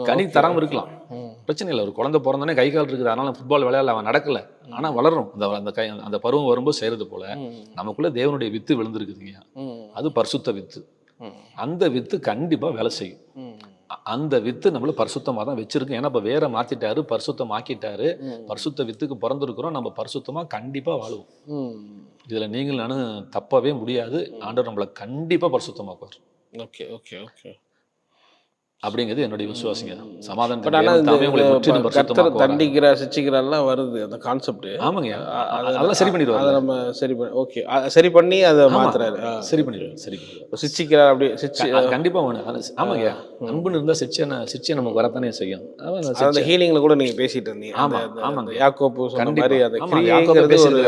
கனி தராம இருக்கலாம், பிரச்சனை இல்லை. ஒரு குழந்தை பிறந்தோடனே கை கால் இருக்குது, அதனால ஃபுட்பால் விளையாடல, அவன் நடக்கல, ஆனா வளரும். அந்த பருவம் வரும்போது செய்யறது போல நமக்குள்ள தேவனுடைய வித்து விழுந்துருக்குதுங்க, அது பரிசுத்த வித்து. அந்த வித்து கண்டிப்பா வேலை செய்யும். அந்த வித்து நம்மள பரிசுத்தமாக தான் வச்சிருக்கு. ஏன்னா இப்போ வேற மாத்திட்டாரு, பரிசுத்தம் ஆக்கிட்டாரு. பரிசுத்த வித்துக்கு பிறந்திருக்கிறோம், நம்ம பரிசுத்தமா கண்டிப்பா வாழுவோம். இதுல நீங்கள் நானும் தப்பவே முடியாது. ஆண்டவர் நம்மளை கண்டிப்பா பரிசுத்தமாக்குவார். Okay okay okay. அப்படிங்கிறது என்னுடைய விசுவாசிங்க. சமாதானம் தண்டிக்கிற சிச்சிக்கிறாலாம் வருது அந்த கான்செப்ட். ஆமாங்க, அதெல்லாம் சரி பண்ணிடுவாங்க. அதை நம்ம சரி பண்ணி ஓகே சரி பண்ணி அதை மாத்துறாரு, சரி பண்ணிடுவாங்க. சரி பண்ணிடுவாங்க, சிச்சிக்கிறார் அப்படி சிச்சி கண்டிப்பா வேணும். ஆமாங்க, அன்புன்னு இருந்தா சிச்சை நமக்கு வரத்தானே செய்யும். அந்த ஹீலிங்ல கூட நீங்க பேசிட்டு இருந்தீங்க. ஆமா ஆமாங்க, யாக்கோபு சொன்ன மாதிரி அது கிரியைங்கிறது ஒரு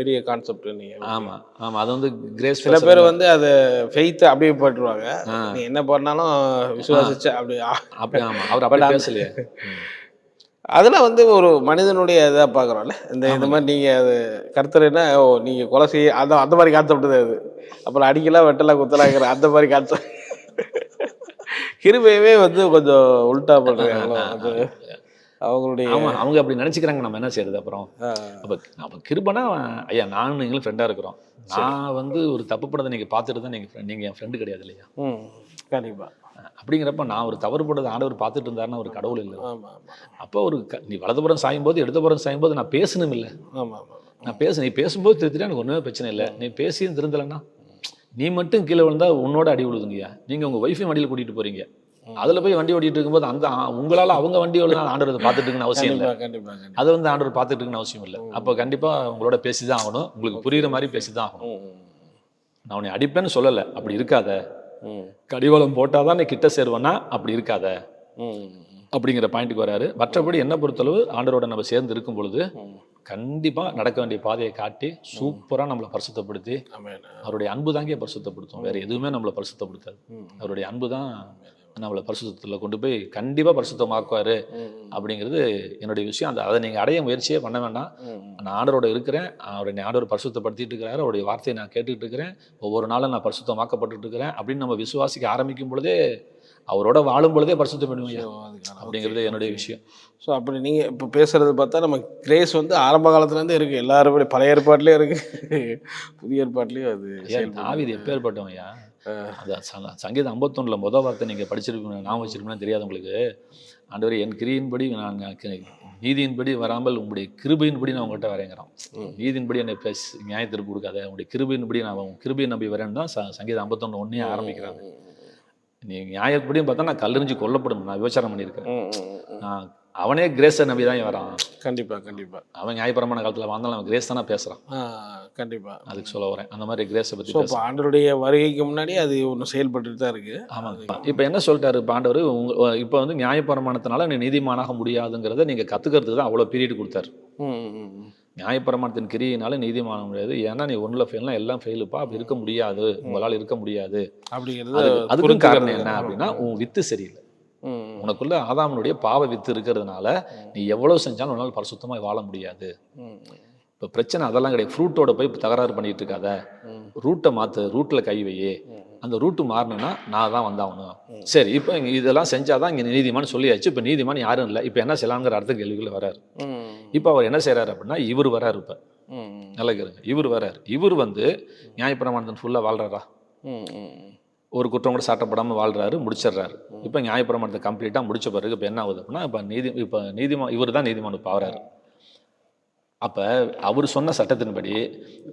பெரிய கான்செப்ட். நீங்க ஆமா ஆமா, அது வந்து கிரேஸ். சில பேர் வந்து அதை ஃபெய்த் அப்படியே போட்டுருவாங்க, நீ என்ன பண்ணாலும் விசுவாசிச்ச அப்படி. ஆமா, அவர் அப்படி பேசலையே. அதெல்லாம் வந்து ஒரு மனிதனுடைய இதாக பார்க்குறோம்ல. இந்த மாதிரி நீங்கள் அது கருத்துரைன்னா, ஓ நீங்கள் கொலை செய்ய அந்த மாதிரி கான்செப்ட் தான் அது. அப்புறம் அடிக்கலாம் வெட்டலாம் குத்தலாங்கிற அந்த மாதிரி கான்செப்ட். கிருபையவே வந்து கொஞ்சம் உல்டா பண்ணுறாங்களோ அது அவங்களுடைய. ஆமாம், அவங்க அப்படி நினச்சிக்கிறாங்க. நம்ம என்ன செய்யறது அப்புறம்? அப்போ கிருபனா ஐயா நானும் நீங்களும் ஃப்ரெண்டாக இருக்கிறோம். நான் வந்து ஒரு தப்பு பண்ணதை நீங்கள் பார்த்துட்டு தான் நீங்கள் என் ஃப்ரெண்டு கிடையாது இல்லையா? கண்டிப்பாக. அப்படிங்கிறப்ப நான் ஒரு தவறு போடுறது ஆண்டவர் பார்த்துட்டு இருந்தாருன்னா ஒரு கடவுள் இல்லை. ஆமாம். அப்போ ஒரு நீ வலதுபுறம் சாயும் போது இடதுபுறம் சாயும் போது நான் பேசணும் இல்லை. ஆமாம். நான் நீ பேசும்போது திருத்திட்டா எனக்கு ஒன்றுமே பிரச்சனை இல்லை. நீ பேசியும் திருந்தலைன்னா நீ மட்டும் கீழே விழுந்தா உன்னோட அடி விழுதுங்கய்யா. நீங்கள் உங்கள் ஒய்ஃபையும் வண்டியில் கூட்டிகிட்டு போகிறீங்க. அதில் போய் வண்டி ஓட்டிகிட்டு இருக்கும்போது அந்த உங்களால் அவங்க வண்டி விழுந்தா ஆண்டவர் பார்த்துட்டு இருக்குன்னு அவசியம் இல்லை. கண்டிப்பாக அதை வந்து ஆண்டவர் பார்த்துட்டு இருக்குன்னு அவசியம் இல்லை. அப்போ கண்டிப்பாக உங்களோட பேசி தான் ஆகணும். உங்களுக்கு புரிகிற மாதிரி பேசி தான் ஆகணும். நான் உன்னை அடிப்பேன்னு சொல்லலை, அப்படி இருக்காத. கடிவாளம் போட்டால் தான் நீ கிட்ட சேருவேன்னா அப்படி இருக்காத அப்படிங்கிற பாயிண்ட்டுக்கு வராரு. மற்றபடி என்ன பொறுத்தளவு ஆண்டவரோட நம்ம சேர்ந்து இருக்கும் பொழுது கண்டிப்பாக நடக்க வேண்டிய பாதையை காட்டி சூப்பராக நம்மளை பரிசுத்தப்படுத்தி அவருடைய அன்பு தாங்கிய பரிசுத்தப்படுத்தும். வேற எதுவுமே நம்மளை பரிசுத்தப்படுத்தாது. அவருடைய அன்பு தான் நம்மளை பரிசுத்தத்தில் கொண்டு போய் கண்டிப்பாக பரிசுத்தமாக்குவார் அப்படிங்கிறது என்னுடைய விஷயம். அதை நீங்கள் அடைய முயற்சியே பண்ண வேண்டாம். நான் ஆண்டவரோட இருக்கிறேன். அவருடைய ஆண்டவர் பரிசுத்தப்படுத்திட்டு இருக்கிறாரு. அவருடைய வார்த்தையை நான் கேட்டுக்கிட்டு இருக்கிறேன். ஒவ்வொரு நாளும் நான் பரிசுத்தமாக்கப்பட்டு இருக்கிறேன் அப்படின்னு நம்ம விசுவாசிக்க ஆரம்பிக்கும் பொழுதே, அவரோட வாழும் பொழுதே பரிசுத்தம் பண்ணுவீங்க அப்படிங்கிறது என்னுடைய விஷயம். ஸோ அப்படி நீங்கள் இப்போ பேசுகிறது பார்த்தா நம்ம கிரேஸ் வந்து ஆரம்ப காலத்துலேருந்து இருக்குது. எல்லாரும் பழைய ஏற்பாட்லேயும் இருக்குது, புதிய ஏற்பாட்லேயும் அது. தாவீது எப்பேற்பட்டவன் ஐயா. அதான் சங்கீதம் 51 முதல் வார்த்தை நீங்கள் படிச்சிருப்பீங்க, நான் வச்சிருப்பேன்னு தெரியாது உங்களுக்கு. ஆண்டவர் என் கிரியின்படி நான் நீதியின்படி வராமல் உங்களுடைய கிருபையின்படி நான் உங்கள்கிட்ட வரேங்கிறான். நீதியின்படி என்னை நியாயத்திற்கு கொடுக்காத, உங்களுடைய கிருபையின்படி நான் கிருபையை நம்பி வரேன்னு தான் சங்கீதம் 51 ஆரம்பிக்கிறாங்க. நீ நியாயப்படியும் பார்த்தா நான் கல்லெறிஞ்சு கொல்லப்படணும், நான் விபச்சாரம் பண்ணியிருக்கேன். அவனே கிரேஸை நம்பி தான் வரான். கண்டிப்பாக அவன் நியாயபரமான காலத்தில் வாழ்ந்தாலும் அவன் கிரேஸ் தானே பேசுகிறான். கண்டிப்பாக அதுக்கு சொல்ல வரேன். அந்த மாதிரி கிரேஸை பற்றி இப்போ ஆண்டவருடைய வருகைக்கு முன்னாடி அது ஒன்று செயல்பட்டு தான் இருக்குது. ஆமாம். இப்போ என்ன சொல்லிட்டாரு இப்போ ஆண்டவர்? இப்போ வந்து நியாயப்பிரமாணத்தினால நீ நீதிமானாக முடியாதுங்கிறத நீங்கள் கற்றுக்கிறதுக்கு தான் அவ்வளோ பீரியட் கொடுத்தாரு. நியாயப்பிரமாணத்தின் கிரியினால நீதிமான முடியாது. ஏன்னா நீ ஒன்றில் ஃபெயில்னா எல்லாம் ஃபெயிலுப்பா, அப்படி இருக்க முடியாது, உங்களால் இருக்க முடியாது அப்படிங்கிறது. அதுக்கும் காரணம் என்ன அப்படின்னா உன் வித்து சரியில்லை. உனக்குள்ள ஆதாமனுடைய பாவ வித்து இருக்கிறதுனால நீ எவ்வளவு செஞ்சாலும் உன்னால் பரிசுத்தமாக வாழ முடியாது. இப்போ பிரச்சனை அதெல்லாம் கிடையாது. ஃப்ரூட்டோட போய் தகராறு பண்ணிட்டு இருக்காத, ரூட்டை மாற்று, ரூட்டில் கை வையே. அந்த ரூட்டு மாறணும்னா நான் தான் வந்தாகணும். சரி, இப்போ இதெல்லாம் செஞ்சாதான் இங்கே நீதிமான்னு சொல்லியாச்சு. இப்போ நீதிமான் யாரும் இல்லை, இப்போ என்ன செய்யலாங்கிற அடுத்த கேள்விக்குள்ள வராரு. இப்போ அவர் என்ன செய்யறாரு அப்படின்னா இவர் வராரு. இப்போ நல்லா கேளுங்க, இவர் வராரு. இவர் வந்து நியாயப்பிரமாணத்தின் ஃபுல்லாக வாழ்றாரா? ஒரு குற்றம் கூட சாட்டப்படாமல் வாழ்றாரு, முடிச்சிடுறாரு. இப்போ நியாயப்பிரமாணத்தை கம்ப்ளீட்டாக முடிச்ச பிறகு இப்போ என்ன ஆகுது அப்படின்னா இப்போ நீதிமான் இவர் தான் நீதிமான் இப்போ ஆகிறாரு. அப்போ அவர் சொன்ன சட்டத்தின்படி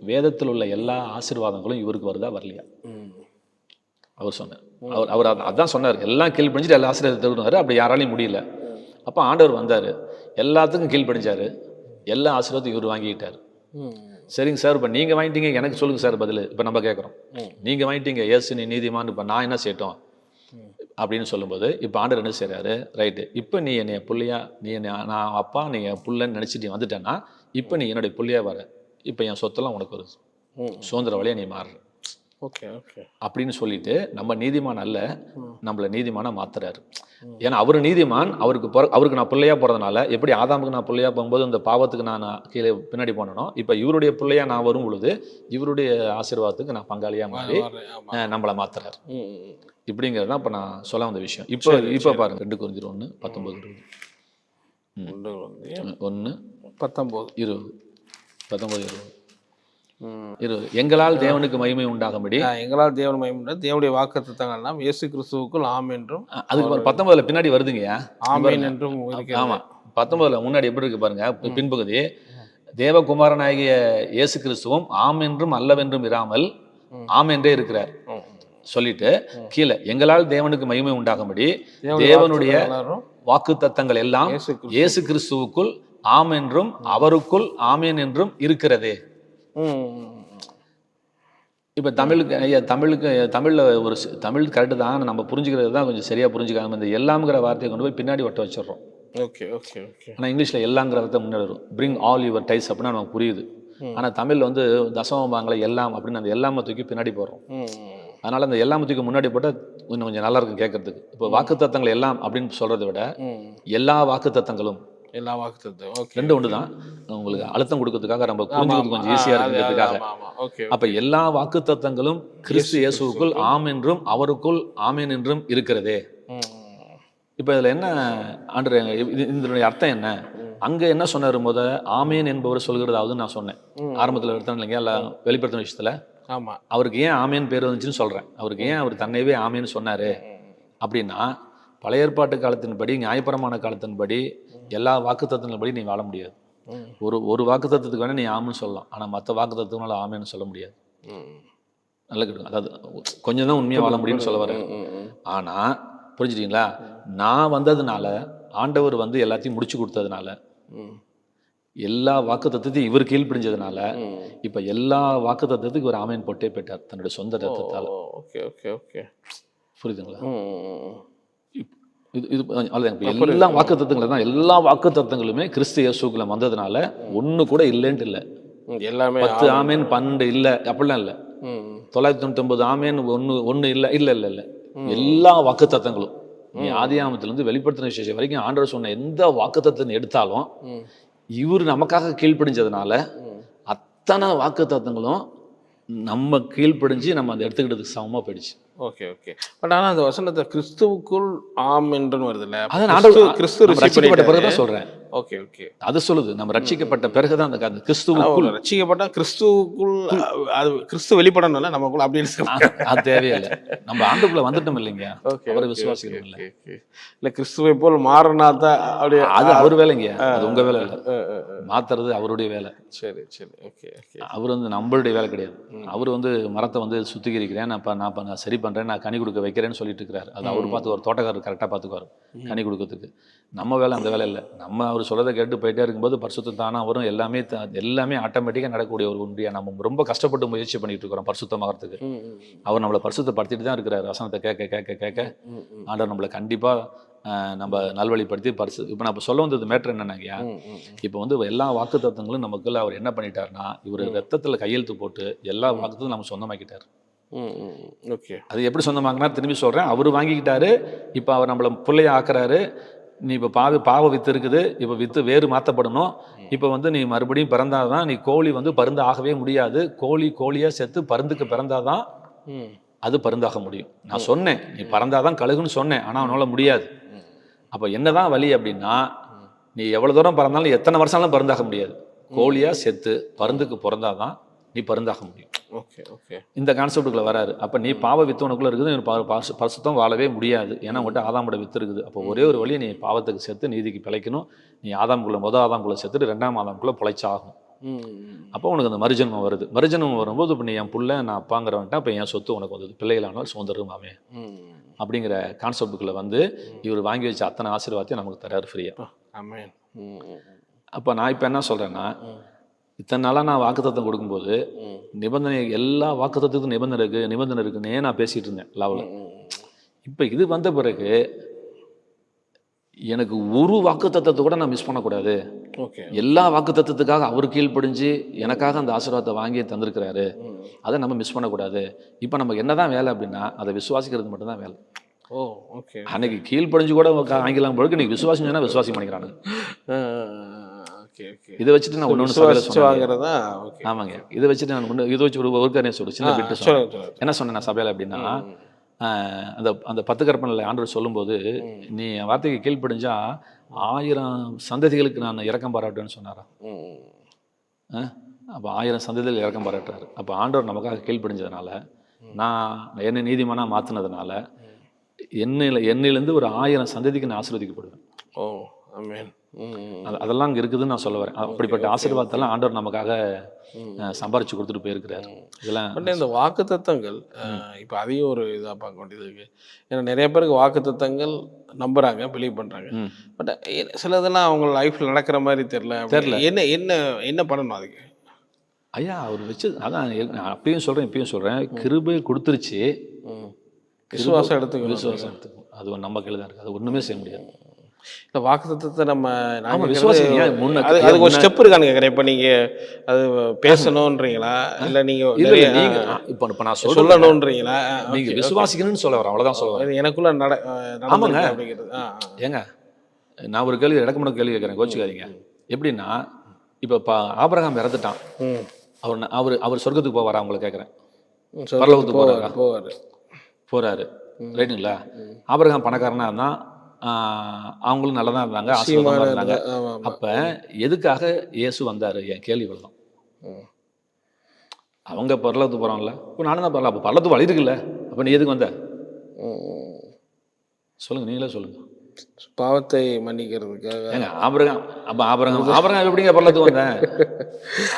வேதத்தில் உள்ள எல்லா ஆசீர்வாதங்களும் இவருக்கு வருதா வரலையா? அவர் சொன்னார். அவர் அதான் சொன்னார், எல்லாம் கீழ்ப்படிஞ்சிட்டு எல்லா ஆசீர்வாதத்தை திருடுனாரு. அப்படி யாராலையும் முடியல. அப்போ ஆண்டவர் வந்தார், எல்லாத்துக்கும் கீழ்ப்படிஞ்சாரு, எல்லா ஆசீர்வாதத்தையும் இவர் வாங்கிக்கிட்டார். சரிங்க சார், இப்போ நீங்கள் வாங்கிட்டீங்க, எனக்கு சொல்லுங்கள் சார் பதில். இப்போ நம்ம கேட்குறோம், நீங்கள் வாங்கிட்டீங்க, ஏசு நீ நீதிமான், இப்போ நான் என்ன செய்யட்டும் அப்படின்னு சொல்லும்போது இப்போ ஆண்டவர் என்ன செய்கிறாரு? ரைட்டு, இப்போ நீ என்னை புள்ளையா, நீ என்ன நான் அப்பா நீ என் புள்ளன்னு நினச்சிட்டு வந்துட்டேன்னா இப்போ நீ என்னுடைய புள்ளையாக வர, இப்போ என் சொத்தெல்லாம் உனக்கு ஒரு சுதந்திர வழியாக நீ மாறுற. ஓகே ஓகே அப்படின்னு சொல்லிட்டு நம்ம நீதிமான் அல்ல, நம்மளை நீதிமானாக மாத்துறாரு. ஏன்னா அவர் நீதிமான், அவருக்கு நான் பிள்ளையா போகிறதுனால, எப்படி ஆதாமுக்கு நான் பிள்ளையா போகும்போது இந்த பாவத்துக்கு நான் கீழே பின்னாடி போனனோ, இப்போ இவருடைய பிள்ளையா நான் வரும் பொழுது இவருடைய ஆசீர்வாதத்துக்கு நான் பங்காளியாக மாறி நம்மளை மாத்துறாரு. இப்படிங்கிறது தான் இப்போ நான் சொல்ல வந்த விஷயம். இப்போ பாருங்க 2 Corinthians 1:19-20 எங்களால் தேவனுக்கு மகிமை உண்டாகும்படி, எங்களால் தேவன் மகிமை, தேவனுடைய வாக்குத்தத்தங்கள்லாம் இயேசு கிறிஸ்துவுக்குள் ஆம் என்றும், அதுக்கு 19 பின்னாடி வருதுங்கய்யா, ஆமென் என்றும். ஆமா, 19 முன்னாடி எப்படி இருக்கு பாருங்க, பின்பகுதி, தேவகுமாரனாகிய இயேசு கிறிஸ்துவும் ஆம் என்றும் அல்லவென்றும் இராமல் ஆம் என்றே இருக்கிறார் சொல்லிட்டு கீழே எங்களால் தேவனுக்கு மகிமை உண்டாகும்படி தேவனுடைய வாக்குத்தத்தங்கள் எல்லாம் இயேசு கிறிஸ்துவுக்குள் ஆம் என்றும் அவருக்குள் ஆமேன் என்றும் இருக்கிறதே. இப்போ தமிழ்ல ஒரு தமிழ் கரெக்டு தான், நம்ம புரிஞ்சுக்கிறது தான் கொஞ்சம் சரியா புரிஞ்சுக்காம இந்த எல்லாம்ங்கிற வார்த்தையை கொண்டு போய் பின்னாடி ஒட்ட வச்சிடறோம். Okay okay okay. ஆனால் இங்கிலீஷில் எல்லாங்கிற வார்த்தை முன்னாடி வரும், பிரிங் ஆல் யுவர் டைஸ் அப்படின்னா நமக்கு புரியுது. ஆனால் தமிழில் வந்து தசமபாங்களை எல்லாம் அப்படின்னு அந்த எல்லாம தூக்கி பின்னாடி போடுறோம். அதனால அந்த எல்லாம தூக்கி முன்னாடி போட்டால் கொஞ்சம் நல்லா இருக்கும் கேட்கறதுக்கு. இப்போ வாக்குத்தத்தங்கள் எல்லாம் அப்படின்னு சொல்றதை விட எல்லா வாக்குத்தத்தங்களும் எல்லா வாக்குத்தத்தம். ஓகே. ரெண்டு ஒன்று தான். உங்களுக்கு அழுத்தம் கொடுக்கறதுக்காக, நம்ம புரிஞ்சுக்கிறது கொஞ்சம் ஈஸியாக இருக்கிறதுக்காக. ஓகே. அப்ப எல்லா வாக்குத்தத்தங்களும் கிறிஸ்து இயேசுவுக்குள் ஆம் என்றும் அவருக்குள் ஆமேன் என்றும் இருக்கிறதே. இப்ப இதுல என்ன ஆண்டு இதனுடைய அர்த்தம் என்ன? அங்க என்ன சொன்னாரு? ஆமேன் என்பவர் சொல்கிறதாவது நான் சொன்னேன் ஆரம்பத்தில் எடுத்தேன் இல்லைங்க, இல்ல வெளிப்படுத்தின விஷயத்துல. ஆமா. அவருக்கு ஏன் ஆமேன் பேர் வந்துச்சுன்னு சொல்றேன். அவருக்கு ஏன் அவர் தன்னையவே ஆமேன்னு சொன்னாரு அப்படின்னா, பழைய ஏற்பாட்டு காலத்தின்படி, நியாயப்பிரமாண காலத்தின்படி, எல்லா வாக்குத்தத்தத்தின்படி நீ வாழ முடியாது. ஒரு வாக்குத்தத்துக்கு வேணா நீ ஆமன்னு சொல்லலாம், ஆனா மற்ற வாக்குத்தத்துக்குனால ஆமேன்னு சொல்ல முடியாது. நல்ல கேட்டு, அதாவது கொஞ்சம் தான் உண்மையா வாழ முடியும்னு சொல்ல வரேன். ஆனா புரிஞ்சுட்டீங்களா? நான் வந்ததுனால, ஆண்டவர் வந்து எல்லாத்தையும் முடிச்சு கொடுத்ததுனால, எல்லா வாக்குத்தத்தையும் இவர் கீழ்ப்பிடிஞ்சதுனால, இப்ப எல்லா வாக்குத்தத்துக்கு இவர் ஆமேன் போட்டே போயிட்டார் தன்னுடைய சொந்த ரத்தத்தால. Okay okay okay. புரியுதுங்களா? இது எல்லா வாக்குத்தத்தங்களும் தான். எல்லா வாக்குத்தத்தங்களுமே கிறிஸ்து இயேசுக்குள்ள வந்ததுனால ஒண்ணு கூட இல்லைன்ட்டு இல்லை. எல்லாமே 10 ஆமேன் 12 இல்லை அப்படிலாம் இல்லை. 999 ஆமேன் ஒண்ணு இல்லை இல்லை இல்லை இல்லை. எல்லா வாக்குத்தத்தங்களும் நீ ஆதியாகமத்திலிருந்து வெளிப்படுத்தின விசேஷம் வரைக்கும் ஆண்டவர் சொன்ன எந்த வாக்குத்தத்தத்தை எடுத்தாலும் இவர் நமக்காக கீழ்ப்படிஞ்சதுனால அத்தனை வாக்குத்தத்தங்களும் நம்ம கீழ்ப்படிஞ்சு நம்ம அதை எடுத்துக்கிட்டதுக்கு சமமா போயிடுச்சு. Okay okay. பட் ஆனால் அந்த வசனத்தை கிறிஸ்துவுக்குள் ஆம் என்றுன்னு வருது இல்லை? கிறிஸ்து ரட்சிக்கப்பட்ட பிறகுதான் சொல்றேன். Okay okay. அது சொல்லுது நம்ம ரட்சிக்கப்பட்ட பிறகுதான் அந்த கிறிஸ்துவுக்குள். ரட்சிக்கப்பட்ட கிறிஸ்துவுக்குள் அது கிறிஸ்து வெளிப்படணும்ல நமக்குள்ள அப்படின்னு. அது தேவையில்லை. நம்ம ஆண்டுக்குள்ள வந்துட்டோம் இல்லைங்க, அவரை விசுவாசிக்கிறோம் இல்லை. இல்லை கிறிஸ்துவை போல் மாறினா தான் அப்படியே. அது அவர் வேலைங்க, அது உங்க வேலை இல்லை. மாத்துறது அவருடைய வேலை. சரி சரி. Okay okay. அவர் வந்து நம்மளுடைய வேலை கிடையாது. அவர் வந்து மரத்தை வந்து சுத்திகரிக்கிறேன், நான் சரி பண்றேன், நான் கனி கொடுக்க வைக்கிறேன்னு சொல்லிட்டு இருக்கிறாரு. அது அவர் பார்த்துக்குவார், தோட்டக்காரர் கரெக்டாக பார்த்துக்குவார் கனி கொடுக்கறதுக்கு. நம்ம வேலை அந்த வேலை இல்லை. நம்ம அவர் சொல்லதை கேட்டு போயிட்டே இருக்கும்போது பரிசுத்தம் தானா வரும். எல்லாமே ஆட்டோமேட்டிக்காக நடக்கக்கூடிய ஒரு ஒன்றியா நம்ம ரொம்ப கஷ்டப்பட்டு முயற்சி பண்ணிட்டு இருக்கிறோம் பரிசுத்தமாகறதுக்கு. அவர் நம்மளை பரிசுத்தப்படுத்திட்டு தான் இருக்கிறார். வசனத்தை கேட்க கேட்க கேட்க ஆண்டவர் நம்மளை கண்டிப்பா நம்ம நல்வழிப்படுத்தி இப்போ நான் சொல்ல வந்தது மேட்ரு என்னன்னாங்கய்யா, இப்போ வந்து எல்லா வாக்குத்தத்தங்களும் நமக்குள்ள அவர் என்ன பண்ணிட்டாருன்னா, இவர் ரத்தத்துல கையெழுத்து போட்டு எல்லா வாக்குத்தத்தையும் நம்ம சொந்தமாக்கிட்டார். ஓகே. அது எப்படி சொந்தமாக்கினார் திரும்பி சொல்றேன். அவர் வாங்கிக்கிட்டாரு. இப்போ அவர் நம்மளை பிள்ளைய ஆக்குறாரு. நீ இப்போ பாவ வித்து இருக்குது, இப்போ வித்து வேறு மாற்றப்படணும். இப்போ வந்து நீ மறுபடியும் பிறந்தாதான், நீ கோழி வந்து பருந்து ஆகவே முடியாது. கோழியா செத்து பருந்துக்கு பிறந்தாதான் அது பருந்தாக முடியும். நான் சொன்னேன் நீ பறந்தாதான் கழுகுன்னு சொன்னேன், ஆனால் அவனால முடியாது. அப்போ என்னதான் வழி அப்படின்னா, நீ எவ்வளவு தூரம் பறந்தாலும் எத்தனை வருஷம்லாம் பருந்தாக முடியாது. கோழியா செத்து பருந்துக்கு பிறந்தாதான் நீ பருந்தாக முடியும். Okay okay. இந்த கான்செப்டுக்குள்ள வராரு. அப்போ நீ பாவ வித்து உனக்குள்ள இருக்குது, பரிசுத்தம் வாழவே முடியாது. ஏன்னா உங்கள்கிட்ட ஆதாமோட வித்து இருக்குது. அப்போ ஒரே ஒரு வழி, நீ பாவத்துக்கு செத்து நீதிக்கு பிழைக்கணும். நீ ஆதாமுக்குள்ள ஆதாமுக்குள்ள செத்துட்டு 2ஆம் ஆதாமுக்குள்ள பிழைச்சாகும். அப்போ உனக்கு அந்த மறுஜன்மம் வருது. மறுஜன்மம் வரும்போது இப்போ நீ என் புள்ள நான் அப்பாங்கிறவன்ட்டா, இப்போ என் சொத்து உனக்கு வந்தது, பிள்ளைகளானால் சுதந்திரமாமே அப்படிங்கிற கான்செப்டுக்குள்ள வந்து இவர் வாங்கி வச்ச அத்தனை ஆசீர்வாதத்தையும் நமக்கு தராரு ஃப்ரீயா. அப்போ நான் இப்போ என்ன சொல்றேன்னா, இத்தனை நாளாக நான் வாக்குத்தத்தம் கொடுக்கும்போது நிபந்தனை, எல்லா வாக்குத்தத்துக்கும் நிபந்தனை இருக்குன்னே நான் பேசிட்டு இருந்தேன் லாவில். இப்போ இது வந்த பிறகு எனக்கு ஒரு வாக்குத்தத்தத்தை கூட நான் மிஸ் பண்ணக்கூடாது. எல்லா வாக்குத்தத்தத்துக்காக அவர் கீழ்ப்படிஞ்சு எனக்காக அந்த ஆசீர்வாதத்தை வாங்கி தந்திருக்கிறாரு. அதை நம்ம மிஸ் பண்ணக்கூடாது. இப்போ நமக்கு என்னதான் வேலை அப்படின்னா, அதை விசுவாசிக்கிறது மட்டும்தான் வேலை. அன்னைக்கு கீழ்ப்படிஞ்சு கூட வாங்கிக்கலாம் போது, இன்னைக்கு விசுவாசம் சொன்னா விசுவாசி பண்ணிக்கிறாங்க. இதை வச்சுட்டு நான் ஒன்று சொல்றேன். ஆமாங்க, இதை வச்சுட்டு நான் இதை வச்சு ஒரு காரியம் சொல்லு, சின்ன பிட்டு சொல்றேன். என்ன சொன்னேன் நான் சபையில அப்படின்னா, அந்த 10 கற்பனையில் ஆண்டவர் சொல்லும்போது, நீ என் வார்த்தைக்கு கீழ்ப்படிஞ்சா 1000 சந்ததிகளுக்கு நான் இரக்கம் பாராட்டுவேன்னு சொன்னாரா. அப்போ 1000 சந்ததிகள் இரக்கம் பாராட்டுறாரு. அப்போ ஆண்டவர் நமக்காக கீழ்ப்படிஞ்சதுனால, நான் என்னை நீதிமானா மாற்றினதுனால, என்னிலேருந்து ஒரு 1000 சந்ததிக்கு நான் ஆசீர்வதிக்கப்படுவேன். அதெல்லாம் அங்கே இருக்குதுன்னு நான் சொல்ல வரேன். அப்படிப்பட்ட ஆசீர்வாதத்தெல்லாம் ஆண்டவர் நமக்காக சம்பாரிச்சு கொடுத்துட்டு போயிருக்கிறார். இதெல்லாம் இந்த வாக்குத்தத்தங்கள் இப்போ அதையும் ஒரு இதாக பார்க்க வேண்டியது இருக்கு. ஏன்னா நிறைய பேருக்கு வாக்குத்தத்தங்கள் நம்புறாங்க, பிலீவ் பண்றாங்க. பட் சிலதெல்லாம் அவங்க லைஃப்ல நடக்கிற மாதிரி தெரியல. என்ன பண்ணணும் அதுக்கு? ஐயா அவர் வச்சு அதான் நான் அப்பயும் சொல்றேன் இப்பயும் சொல்றேன், கிருபை கொடுத்துருச்சு, விசுவாசம் எடுத்துக்கணும். அது நம்ம கையில் தான் இருக்கு, அது ஒண்ணுமே செய்ய முடியாது. இந்த வாக்குத்தத்தத்தை நம்ம அதுக்கு ஒரு ஸ்டெப் இருக்கான்னு கேட்குறேன். இப்போ நீங்கள் அது பேசணுன்றீங்களா, இல்லை நீங்கள் இப்போ நான் சொல்லணுன்றீங்களா? நீங்கள் விசுவாசிக்கணும்னு சொல்ல வரேன், அவ்வளோதான் சொல்ல வரேன். எனக்குள்ள ஆமாங்க அப்படிங்கிறது. ஏங்க நான் ஒரு கேள்வி இடக்கு கேள்வி கேட்குறேன், கோச்சிக்காதீங்க. எப்படின்னா இப்போ ஆபிரகாம் இறந்துட்டான், அவர் சொர்க்கத்துக்கு போவாரா அவங்கள கேட்குறேன். பரலோகத்துக்கு போறாரா? போறாரு, ரைட்டுங்களா? ஆபிரகாம் பணக்காரனா இருந்தான், அவங்களும் நல்லா தான் இருந்தாங்க, ஆசீர்வாதமா இருந்தாங்க. அப்ப எதுக்காக இயேசு வந்தாரு? என் கேள்வி இவ்வளவுதான். அவங்க பரலோகத்துக்கு போறாங்கல்ல, இப்போ நானும் தான் பரலாம். அப்போ பரலோகத்துக்கு வழி இருக்குல்ல, அப்போ நீ எதுக்கு வந்த? சொல்லுங்க, நீங்களே சொல்லுங்க. பாவத்தை மன்னிக்கிறதுக்காக. ஏங்க ஆபிரகாம் எப்படிங்க பரலோகத்துக்கு வந்தேன்?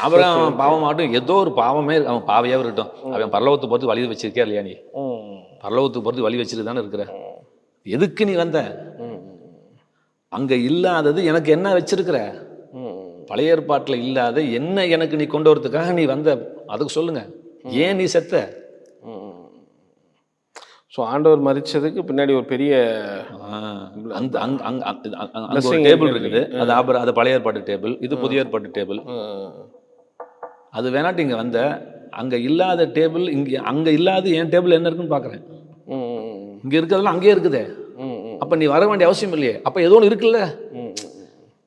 ஆபிரகாம் பாவம் ஆகட்டும், ஏதோ ஒரு பாவமே அவன் பாவையாக இருக்கட்டும், அவன் பரலோகத்தை பொறுத்து வழி வச்சிருக்கே இல்லையா? நீ பரலோகத்துக்கு பொறுத்து வழி வச்சிருக்கு தானே இருக்கிற. எதுக்கு நீ வந்த? அங்க இல்லாதது எனக்கு என்ன வச்சிருக்கிற? பழைய ஏற்பாட்டில் இல்லாத என்ன எனக்கு நீ கொண்டு வரதுக்காக நீ வந்த? அதுக்கு சொல்லுங்க, ஏன் நீ செத்த? ஸோ ஆண்டவர் மரிச்சதுக்கு பின்னாடி ஒரு பெரிய டேபிள் இருக்குது. அது பழைய ஏற்பாட்டு டேபிள், இது புதிய ஏற்பாட்டு டேபிள். அது வேணாட்டு இங்க வந்த, அங்க இல்லாத டேபிள் அங்க இல்லாத என் டேபிள் என்ன இருக்குன்னு பாக்குறேன். இங்க இருக்கிறதெல்லாம் அங்கேயே இருக்குதே. அப்ப நீ வர வேண்டிய அவசியம் இல்லையே. அப்ப ஏதோ ஒன்று இருக்குல்ல,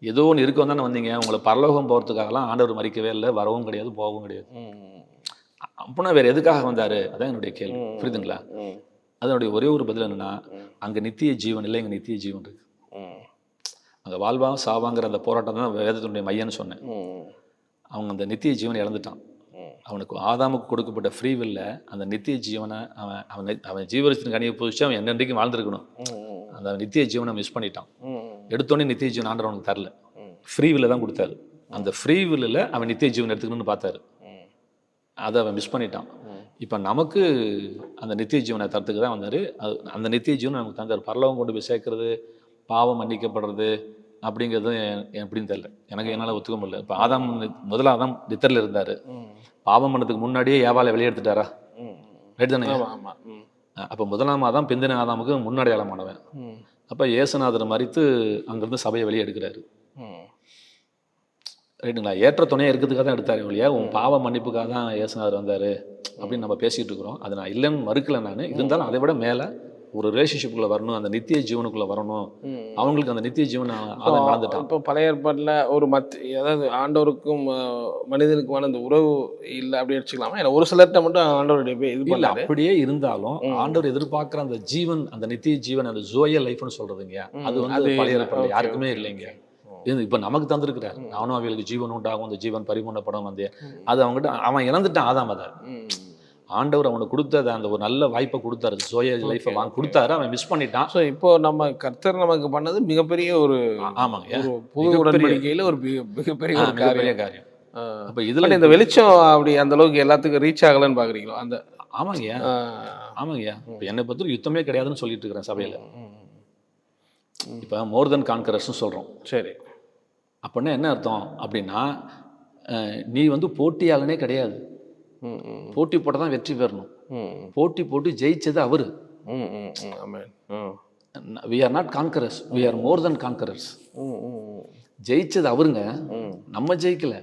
ஏதோ ஒன்று இருக்க தானே வந்தீங்க. உங்களை பரலோகம் போகிறதுக்காகலாம் ஆண்டவர் மறிக்கவே இல்லை, வரவும் கிடையாது, போகவும் கிடையாது. அப்படின்னா வேற எதுக்காக வந்தாரு? அதான் என்னுடைய கேள்வி. புரியுதுங்களா? அதனுடைய ஒரே ஒரு பதில் என்னன்னா, அங்க நித்திய ஜீவன் இல்லை, இங்க நித்திய ஜீவன் இருக்கு. அங்க வாழ்வா சாவாங்கிற அந்த போராட்டம் தான் வேதத்தினுடைய மையன்னு சொன்னேன். அவங்க அந்த நித்திய ஜீவனை இழந்துட்டான். அவனுக்கு ஆதாமுக்கு கொடுக்கப்பட்ட ஃப்ரீ வில்ல அந்த நித்திய ஜீவனை அவன் ஜீவரத்தின் கனியை புதிச்சு அவன் என்னென்றைக்கும் வாழ்ந்துருக்கணும். அந்த நித்திய ஜீவனை மிஸ் பண்ணிட்டான். எடுத்தோடனே நித்திய ஜீவன் ஆண்டவர் அவனுக்கு தரல, ஃப்ரீ வில்ல தான் கொடுத்தாரு. அந்த ஃப்ரீ வில்லில் அவன் நித்திய ஜீவன் எடுத்துக்கணும்னு பார்த்தாரு, அதை அவன் மிஸ் பண்ணிட்டான். இப்போ நமக்கு அந்த நித்திய ஜீவனை தரத்துக்கு தான் வந்தார். அந்த நித்திய ஜீவனை நமக்கு தந்தார். பரலோகம் கொண்டு போய் சேர்க்கறது, பாவம் மன்னிக்கப்படுறது அப்படிங்கிறது எப்படின்னு தெரியல எனக்கு, என்னால் ஒத்துக்க முடியல. இப்போ முதல்ல ஆதாம் நித்திரையில் இருந்தார். பாவம் பண்ணதுக்கு முன்னாடியே ஏவாளை வெளியெடுத்துட்டாரா? ரைட் தானே? அப்போ முதலாம் ஆதாம் பிந்தின ஆதாமுக்கு முன்னடையாளமானவன். அப்போ இயேசுநாதர் மறித்து அங்கிருந்து சபையை வெளியே எடுக்கிறாரு. ரைட்டுங்களா? ஏற்ற துணையாக இருக்கிறதுக்காக தான் எடுத்தார் இல்லையா? உன் பாவ மன்னிப்புக்காக தான் இயேசுநாதர் வந்தார் அப்படின்னு நம்ம பேசிகிட்டு இருக்கிறோம். அது நான் இல்லைன்னு மறுக்கலை நான். இருந்தாலும் அதை விட மேலே ஒரு ரிலேஷன்ஷிப்புக்குள்ளே வரணும், அந்த நித்திய ஜீவனுக்குள்ளே வரணும். அவங்களுக்கு அந்த நித்திய ஜீவன் அதை வாழ்ந்துட்டான். இப்போ பழைய ஏற்பாட்டில் ஒரு அதாவது ஆண்டவருக்கும் மனிதனுக்குமான அந்த உறவு இல்லை அப்படி வச்சுக்கலாமா? இல்லை ஒரு சிலர்கிட்ட மட்டும் ஆண்டவருடைய இது இல்லை. அப்படியே இருந்தாலும் ஆண்டவர் எதிர்பார்க்குற அந்த ஜீவன், அந்த நித்திய ஜீவன், அந்த ஜோய லைஃப்னு சொல்கிறதுங்க, அது வந்து பழைய ஏற்பாட்டில் யாருக்குமே இல்லைங்க. இப்போ நமக்கு தந்திருக்கிறார். நானும் அவங்களுக்கு ஜீவன் உண்டாகும், அந்த ஜீவன் பரிபூர்ணப்படும் வந்து அது அவங்ககிட்ட அவன் இறந்துட்டான். ஆதாம் அதை ஆண்டவர் அவனுக்கு கொடுத்தது அந்த ஒரு நல்ல வாய்ப்பை கொடுத்தாரு, ஜோய லைஃபை வாங்க கொடுத்தாரு, அவன் மிஸ் பண்ணிட்டான். ஸோ இப்போ நம்ம கர்த்தர் நமக்கு பண்ணது மிகப்பெரிய ஒரு ஆமாங்க, புது உடன்படிக்கையில் ஒரு மிகப்பெரிய காரியம். அப்போ இதில் இந்த வெளிச்சம் அப்படி அந்த அளவுக்கு எல்லாத்துக்கும் ரீச் ஆகலன்னு பார்க்குறீங்களோ? அந்த ஆமாங்கய்யா. இப்போ என்னை பொறுத்த யுத்தமே கிடையாதுன்னு சொல்லிட்டு இருக்கிறேன் சபையில். இப்போ மோர் தென் கான்கரர்ஸ்னு சொல்கிறோம். சரி, அப்படின்னா என்ன அர்த்தம் அப்படின்னா, நீ வந்து போட்டியாளனே கிடையாது. போட்டி போட்டால் தான் வெற்றி பெறணும். போட்டி போட்டு ஜெயிச்சது அவரு. we are not conquerors, we are more than conquerors. ஜெயிச்சது அவருங்க, நம்ம ஜெயிக்கல.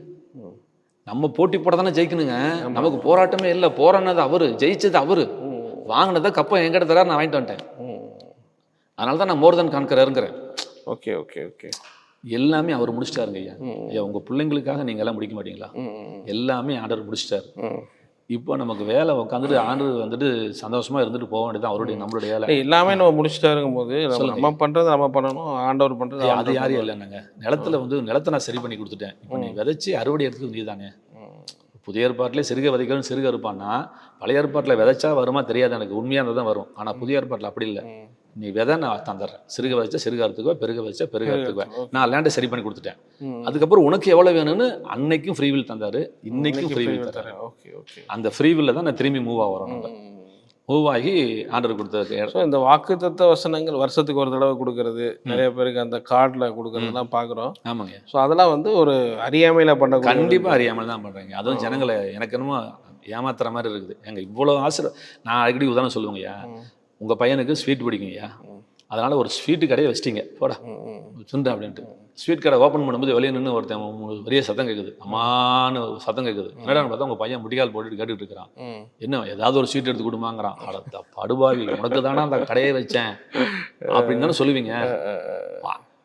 நம்ம போட்டி போட தானே ஜெயிக்கணுங்க. நமக்கு போராட்டமே இல்லை, போராடினது அவரு, ஜெயிச்சது அவரு. வாங்கினதை கப்பை எங்கிட்ட தராரு, நான் வாங்கிட்டு வந்துட்டேன். அதனால தான் நான் மோர் தென் கான்கரருங்கிறேன். Okay okay okay. எல்லாமே அவர் முடிச்சிட்டாருங்க ஐயா. ஐயா, உங்க பிள்ளைங்களுக்காக நீங்க எல்லாம் முடிக்க மாட்டீங்களா? எல்லாமே ஆண்டவர் முடிச்சிட்டாரு. இப்போ நமக்கு வேலை உட்காந்துட்டு ஆண்டவர் வந்துட்டு சந்தோஷமா இருந்துட்டு போக வேண்டியது அவருடைய நம்மளுடைய வேலை. எல்லாமே நம்ம முடிச்சிட்டாருங்கும் போது நம்ம பண்றது நம்ம பண்ணணும், ஆண்டவர் பண்றது அது யாரும் இல்லைன்னாங்க. நிலத்தை நான் சரி பண்ணி கொடுத்துட்டேன். இப்போ நீ விதைச்சி அறுவடை எடுத்துக்கு நீ தானே. புதிய ஏற்பாட்டிலே சிறுக விதைக்கணும், சிறுக இருப்பான்னா பழைய ஏற்பாட்டில் விதைச்சா வருமா தெரியாது எனக்கு, உண்மையானது தான் வரும். ஆனால் புதிய ஏற்பாட்டில் அப்படி இல்லை. நீ விதை நான் தந்துடுறேன், சிறுக வச்சா சிறுக அறுத்துக்குவேன், பெருக வச்சா பெருக அறுத்துக்குவேன். நான் லேண்டை சரி பண்ணி கொடுத்துட்டேன். அதுக்கப்புறம் உனக்கு எவ்வளோ வேணும்னு அன்னைக்கும் ஃப்ரீவில் தந்தாரு, இன்னைக்கும் ஃப்ரீவில் தர்றாரு. அந்த ஃப்ரீவில் தான் நான் திரும்பி மூவ் ஆகிறோம். மூவ் ஆகி ஆண்டர் கொடுத்தது. இந்த வாக்குத்தத்த வசனங்கள் வருஷத்துக்கு ஒரு தடவை கொடுக்கறது, நிறைய பேருக்கு அந்த கார்டில் கொடுக்கறதுலாம் பார்க்குறோம். ஆமாங்க. ஸோ அதெல்லாம் வந்து ஒரு அறியாமையில் பண்ண, கண்டிப்பாக அறியாமல் தான் பண்ணுறாங்க. அதுவும் ஜனங்களை எனக்கு என்னமோ ஏமாத்துற மாதிரி இருக்குது. எங்கள் இவ்வளோ ஆசை. நான் அடிக்கடி உதாரணம் சொல்லுவேங்கய்யா, உங்கள் பையனுக்கு ஸ்வீட் பிடிக்குங்கய்யா, அதனால் ஒரு ஸ்வீட்டு கடையை வச்சிட்டிங்க போடா சுண்டா அப்படின்ட்டு. ஸ்வீட் கடை ஓப்பன் பண்ணும்போது வெளியே நின்று ஒருத்தன் பெரிய சத்தம் கேட்குது, அம்மானு சத்தம் கேட்குது. என்னடான்னு பார்த்தா உங்கள் பையன் முடிகால் போட்டுட்டு கேட்டுட்டு இருக்கிறான். என்ன ஏதாவது ஒரு ஸ்வீட் எடுத்து கொடுமாங்கிறான். படுபாவி, உனக்கு தானே அந்த கடையை வச்சேன் அப்படின்னு தானே சொல்லுவீங்க.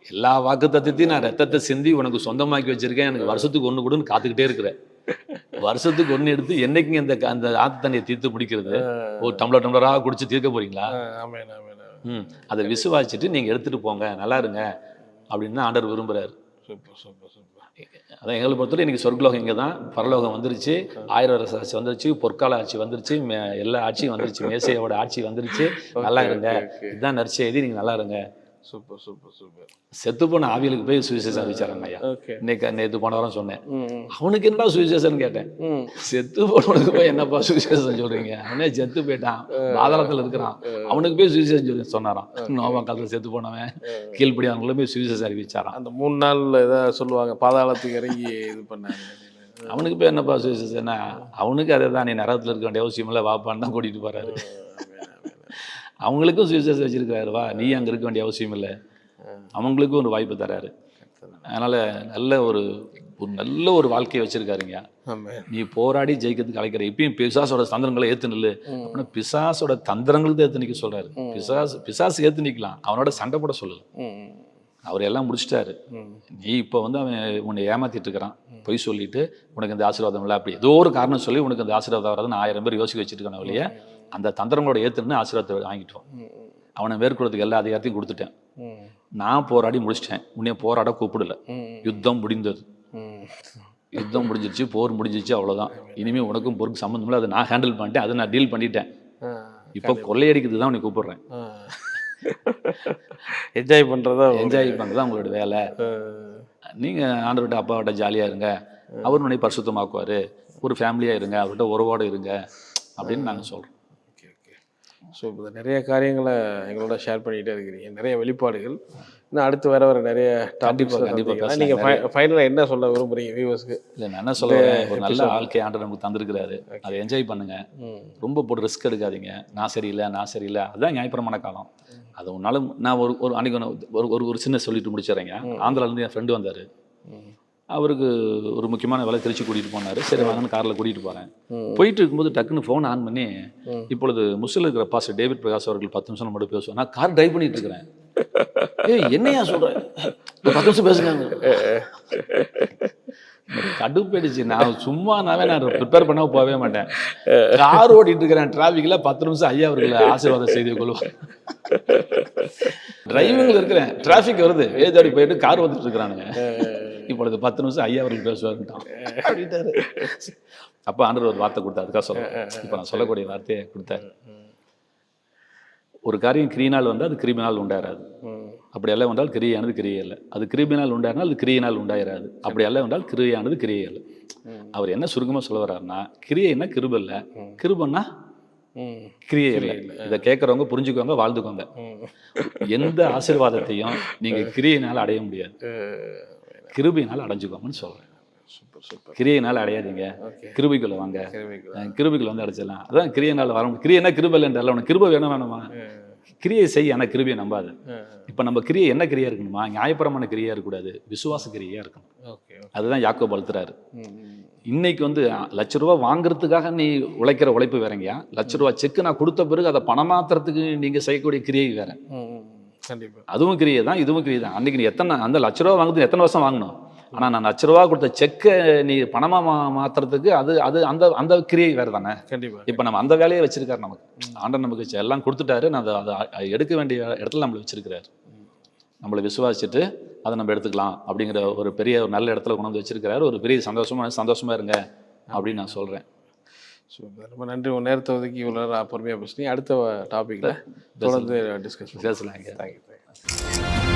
எல்லா வாக்குத்தத்தத்தையும் நான் ரத்தத்தை சிந்தி உனக்கு சொந்தமாக்கி வச்சிருக்கேன், எனக்கு வருஷத்துக்கு ஒன்று கொடுன்னு காத்துக்கிட்டே இருக்கிறேன். வருஷத்துக்கு ஒன்று எடுத்து என்னைக்குங்க அந்த ஆத்து தண்ணியை தீர்த்து முடிக்கிறது? ஒரு டம்ளராக குடிச்சு தீர்க்க போறீங்களா? ஆமென் ஆமென். அதை விசுவாசிச்சுட்டு நீங்கள் எடுத்துகிட்டு போங்க, நல்லா இருங்க அப்படின்னு தான் ஆண்டவர் விரும்புகிறாரு. Super super super. அதான் எங்களை பொறுத்தவரை இன்றைக்கி சொர்க்கலோகம் இங்கே தான், பரலோகம் வந்துருச்சு, 1000 வருஷ ஆட்சி வந்துருச்சு, பொற்கால ஆட்சி வந்துருச்சு, எல்லா ஆட்சியும் வந்துருச்சு, மேசையோட ஆட்சி வந்துருச்சு, நல்லா இருங்க, இதுதான் நற்செய்தி, நீங்கள் நல்லா இருங்க. Super super super. செத்து போன ஆவிகளுக்கு போய் சுவிசேஷம் அறிவிச்சாரங்க ஐயா. ஓகே. நேற்று போன வாரம் சொன்னேன், அவனுக்கு என்னடா சுவிசேஷம்னு கேட்டேன். செத்து போனவனுக்கு போய் என்னப்பா சுவிசேஷம் சொல்றீங்க? அவனே செத்து போயிட்டான், பாதாளத்தில் இருக்கிறான், அவனுக்கு போய் சுவிசேஷம் சொல்லி சொன்னாராம். நோவா காலத்தில் செத்து போனவன் கீழ்படி அவங்கள போய் சுவிசேஷம் அறிவிச்சாராம். அந்த 3 நாள் ஏதாவது சொல்லுவாங்க, பாதாளத்துக்கு இறங்கி இது பண்ணாங்க. அவனுக்கு போய் என்னப்பா சுவிசேஷம்னா, அவனுக்கு அதே தான், நீ நரகத்தில் இருக்க வேண்டிய அவசியம் இல்லை, வாப்பான்னு தான் கூட்டிகிட்டு போறாரு. அவங்களுக்கும் சுவிசேஷம் வச்சிருக்கிறாரு, வா நீ அங்கே இருக்க வேண்டிய அவசியம் இல்லை, அவங்களுக்கும் ஒரு வாய்ப்பு தராரு. அதனால நல்ல ஒரு வாழ்க்கையை வச்சிருக்காருங்க. நீ போராடி ஜெயிக்கிறதுக்கு அழைக்கிற, இப்பயும் பிசாசோட தந்திரங்களை ஏத்து நில்லு அப்படின்னா பிசாசோட தந்திரங்களுக்கு ஏத்து நிற்க சொல்றாரு. பிசாசு ஏத்து நிற்கலாம், அவனோட சண்டை போட சொல்லல. அவர் எல்லாம் முடிச்சிட்டாரு. நீ இப்போ வந்து அவன் உன்னை ஏமாத்திட்டு இருக்கிறான், பொய் சொல்லிட்டு உனக்கு இந்த ஆசீர்வாதம் இல்லை, அப்படி ஏதோ ஒரு காரணம் சொல்லி உனக்கு இந்த ஆசீர்வாதம் வராதுன்னு 1000 பேர் யோசிக்க வச்சிருக்கான வழியே அந்த தந்திரங்களோட ஏத்துன்னு ஆசீர்வாதத்தை வாங்கிட்டோம். அவனை மேற்கொள்றதுக்கு எல்லா அதிகாரத்தையும் கொடுத்துட்டேன். நான் போராடி முடிச்சிட்டேன், உன்னைய போராட கூப்பிடல. யுத்தம் முடிந்தது, யுத்தம் முடிஞ்சிருச்சு, போர் முடிஞ்சிருச்சு, அவ்வளோதான். இனிமேல் உனக்கும் போருக்கு சம்மந்தம் இல்லை, அதை நான் ஹேண்டில் பண்ணிட்டேன், அதை நான் டீல் பண்ணிட்டேன். இப்போ கொள்ளையடிக்கிறது தான் உனக்கு கூப்பிடுறேன். என்ஜாய் பண்ணுறதா உங்களோட வேலை. நீங்கள் ஆண்டவர்கிட்ட அப்பாவிட்ட ஜாலியாக இருங்க, அவர் உன்னை பரிசுத்தமாக்குவார், ஒரு ஃபேமிலியாக இருங்க, அவர்கிட்ட உறவோடு இருங்க அப்படின்னு நாங்கள் சொல்கிறோம். Okay okay. ஸோ இப்போ நிறைய காரியங்களை எங்களோட ஷேர் பண்ணிகிட்டே இருக்கிறீங்க, நிறைய வெளிப்பாடுகள். இன்னும் அடுத்து வர நிறைய டாபிக்ஸ் கண்டிப்பாக நீங்கள் ஃபைனலாக என்ன சொல்ல விரும்புகிறீங்க வியூவர்ஸ்க்கு? இல்லை, நான் என்ன சொல்லுவேன், ஒரு நல்ல வாழ்க்கை ஆண்டவர் நமக்கு தந்திருக்கிறாரு, அதை என்ஜாய் பண்ணுங்க, ரொம்ப போட்டு ரிஸ்க் எடுக்காதீங்க. நான் சரியில்லை அதுதான் நியாயப்பிரமான காலம். அது ஒன்றாலும் நான் ஒரு அன்றைக்கி ஒரு சின்ன சொல்லிட்டு முடிச்சிடறேங்க. ஆந்திராலேருந்து என் ஃப்ரெண்டு வந்தார், அவருக்கு ஒரு முக்கியமான வேலை திருச்சி கூட்டிகிட்டு போனார். சரி வாங்கன்னு காரில் கூட்டிகிட்டு போகிறேன். போயிட்டு இருக்கும்போது டக்குன்னு ஃபோன் ஆன் பண்ணி, இப்பொழுது முஸ்லில் இருக்கிற பாஸ்டர் டேவிட் பிரகாஷ் அவர்கள் 10 நிமிஷம் மட்டும் பேசுவேன். நான் கார் டிரைவ் பண்ணிட்டு இருக்கிறேன். என்னையா சொல்கிறேன், 10 நிமிஷம் பேசுங்க. கடுப்பேடிச்சு, நான் ப்ரிப்பேர் பண்ண போகவே மாட்டேன். கார் ஓட்டிட்டு இருக்கிறேன், டிராஃபிக்கில் 10 நிமிஷம் ஐயா அவர்களை ஆசீர்வாதம் செய்து கொள்வேன். டிரைவிங்கில் இருக்கிறேன், டிராஃபிக் வருது, வேதாடி போயிட்டு கார் வந்துட்டு இருக்கிறானுங்க. இப்பொழுது 10 நிமிஷம் ஐயா அவர்கள் பேசுவாருட்டான் அப்படின்ட்டாரு. அப்போ ஆண்டவர் ஒரு வார்த்தை கொடுத்தாரு, அதுக்காக சொல்றேன். இப்போ நான் சொல்லக்கூடிய வார்த்தையை கொடுத்தாரு. ஒரு காரியம் கிரியினால் வந்தால் அது கிருபினால் உண்டாயிராது, அப்படி எல்லாம் வந்தால் கிரியானது கிரியை இல்லை. அது கிருபினால் உண்டாயினால் அது கிரியினால் உண்டாயிராது, அப்படி எல்லாம் வந்தால் கிரியானது கிரியை இல்லை. அவர் என்ன சுருக்கமாக சொல்ல வர்றாருன்னா, கிரியைன்னா கிருப இல்லை, கிருபன்னா கிரியை இல்லை. இதை கேட்குறவங்க புரிஞ்சுக்கோங்க, வாழ்ந்துக்கோங்க. எந்த ஆசீர்வாதத்தையும் நீங்கள் கிரியையினால் அடைய முடியாது, கிருபையினால் அடைஞ்சுக்கோங்கன்னு சொல்கிறேன். கிரியையினால் அடையாதீங்க, கிருபைக்குள்ள வாங்க, கிருபைக்குள்ள வந்து அடைச்சிடலாம். அதான் கிரியையினால் வர முடியும். கிரியை என்ன கிருபை இல்லைன்றல, உனக்கு கிருபை வேணுமா? கிரியை செய்ய, ஆனால் கிருபியை நம்பாது. இப்போ நம்ம கிரியை என்ன கிரியா இருக்கணுமா? நியாயபரமான கிரியா இருக்கக்கூடாது, விசுவாச கிரியா இருக்கணும். அதுதான் யாக்கோபு வளர்த்துறாரு. இன்னைக்கு வந்து ₹1,00,000 வாங்குறதுக்காக நீ உழைக்கிற உழைப்பு வேறங்கயா, ₹1,00,000 செக்கு நான் கொடுத்த பிறகு அதை பணமாத்துறதுக்கு நீங்க செய்யக்கூடிய கிரியை வேற. அதுவும் கிரியை தான், இதுவும் கிரியை தான். அன்னைக்கு நீ அந்த ₹1,00,000 வாங்குறது எத்தனை வருஷம் வாங்கணும்? ஆனா நான் ₹1,00,000 கொடுத்த செக்கை நீ பணமா மாத்துறதுக்கு அது அந்த கிரியை வேற தானே. கண்டிப்பா. இப்ப நம்ம அந்த வேலையை வச்சிருக்காரு நமக்கு ஆண்டவர், நமக்கு எல்லாம் கொடுத்துட்டாரு. நான் அதை எடுக்க வேண்டிய இடத்துல நம்மளை வச்சிருக்கிறாரு. நம்மளை விசுவாசிச்சுட்டு அதை நம்ம எடுத்துக்கலாம் அப்படிங்கிற ஒரு நல்ல இடத்துல கொண்டு வந்து வச்சிருக்கிறாரு. ஒரு பெரிய சந்தோஷமா இருங்க அப்படின்னு நான் சொல்றேன். ரொம்ப நன்றி, உன் நேரத்தை ஒதுக்கி இவ்வளோ நேரம் பொறுமையாக பேசுனீங்க. அடுத்த டாபிக்ல தொடர்ந்து டிஸ்கஸ் பேசலாம். தேங்க்யூ.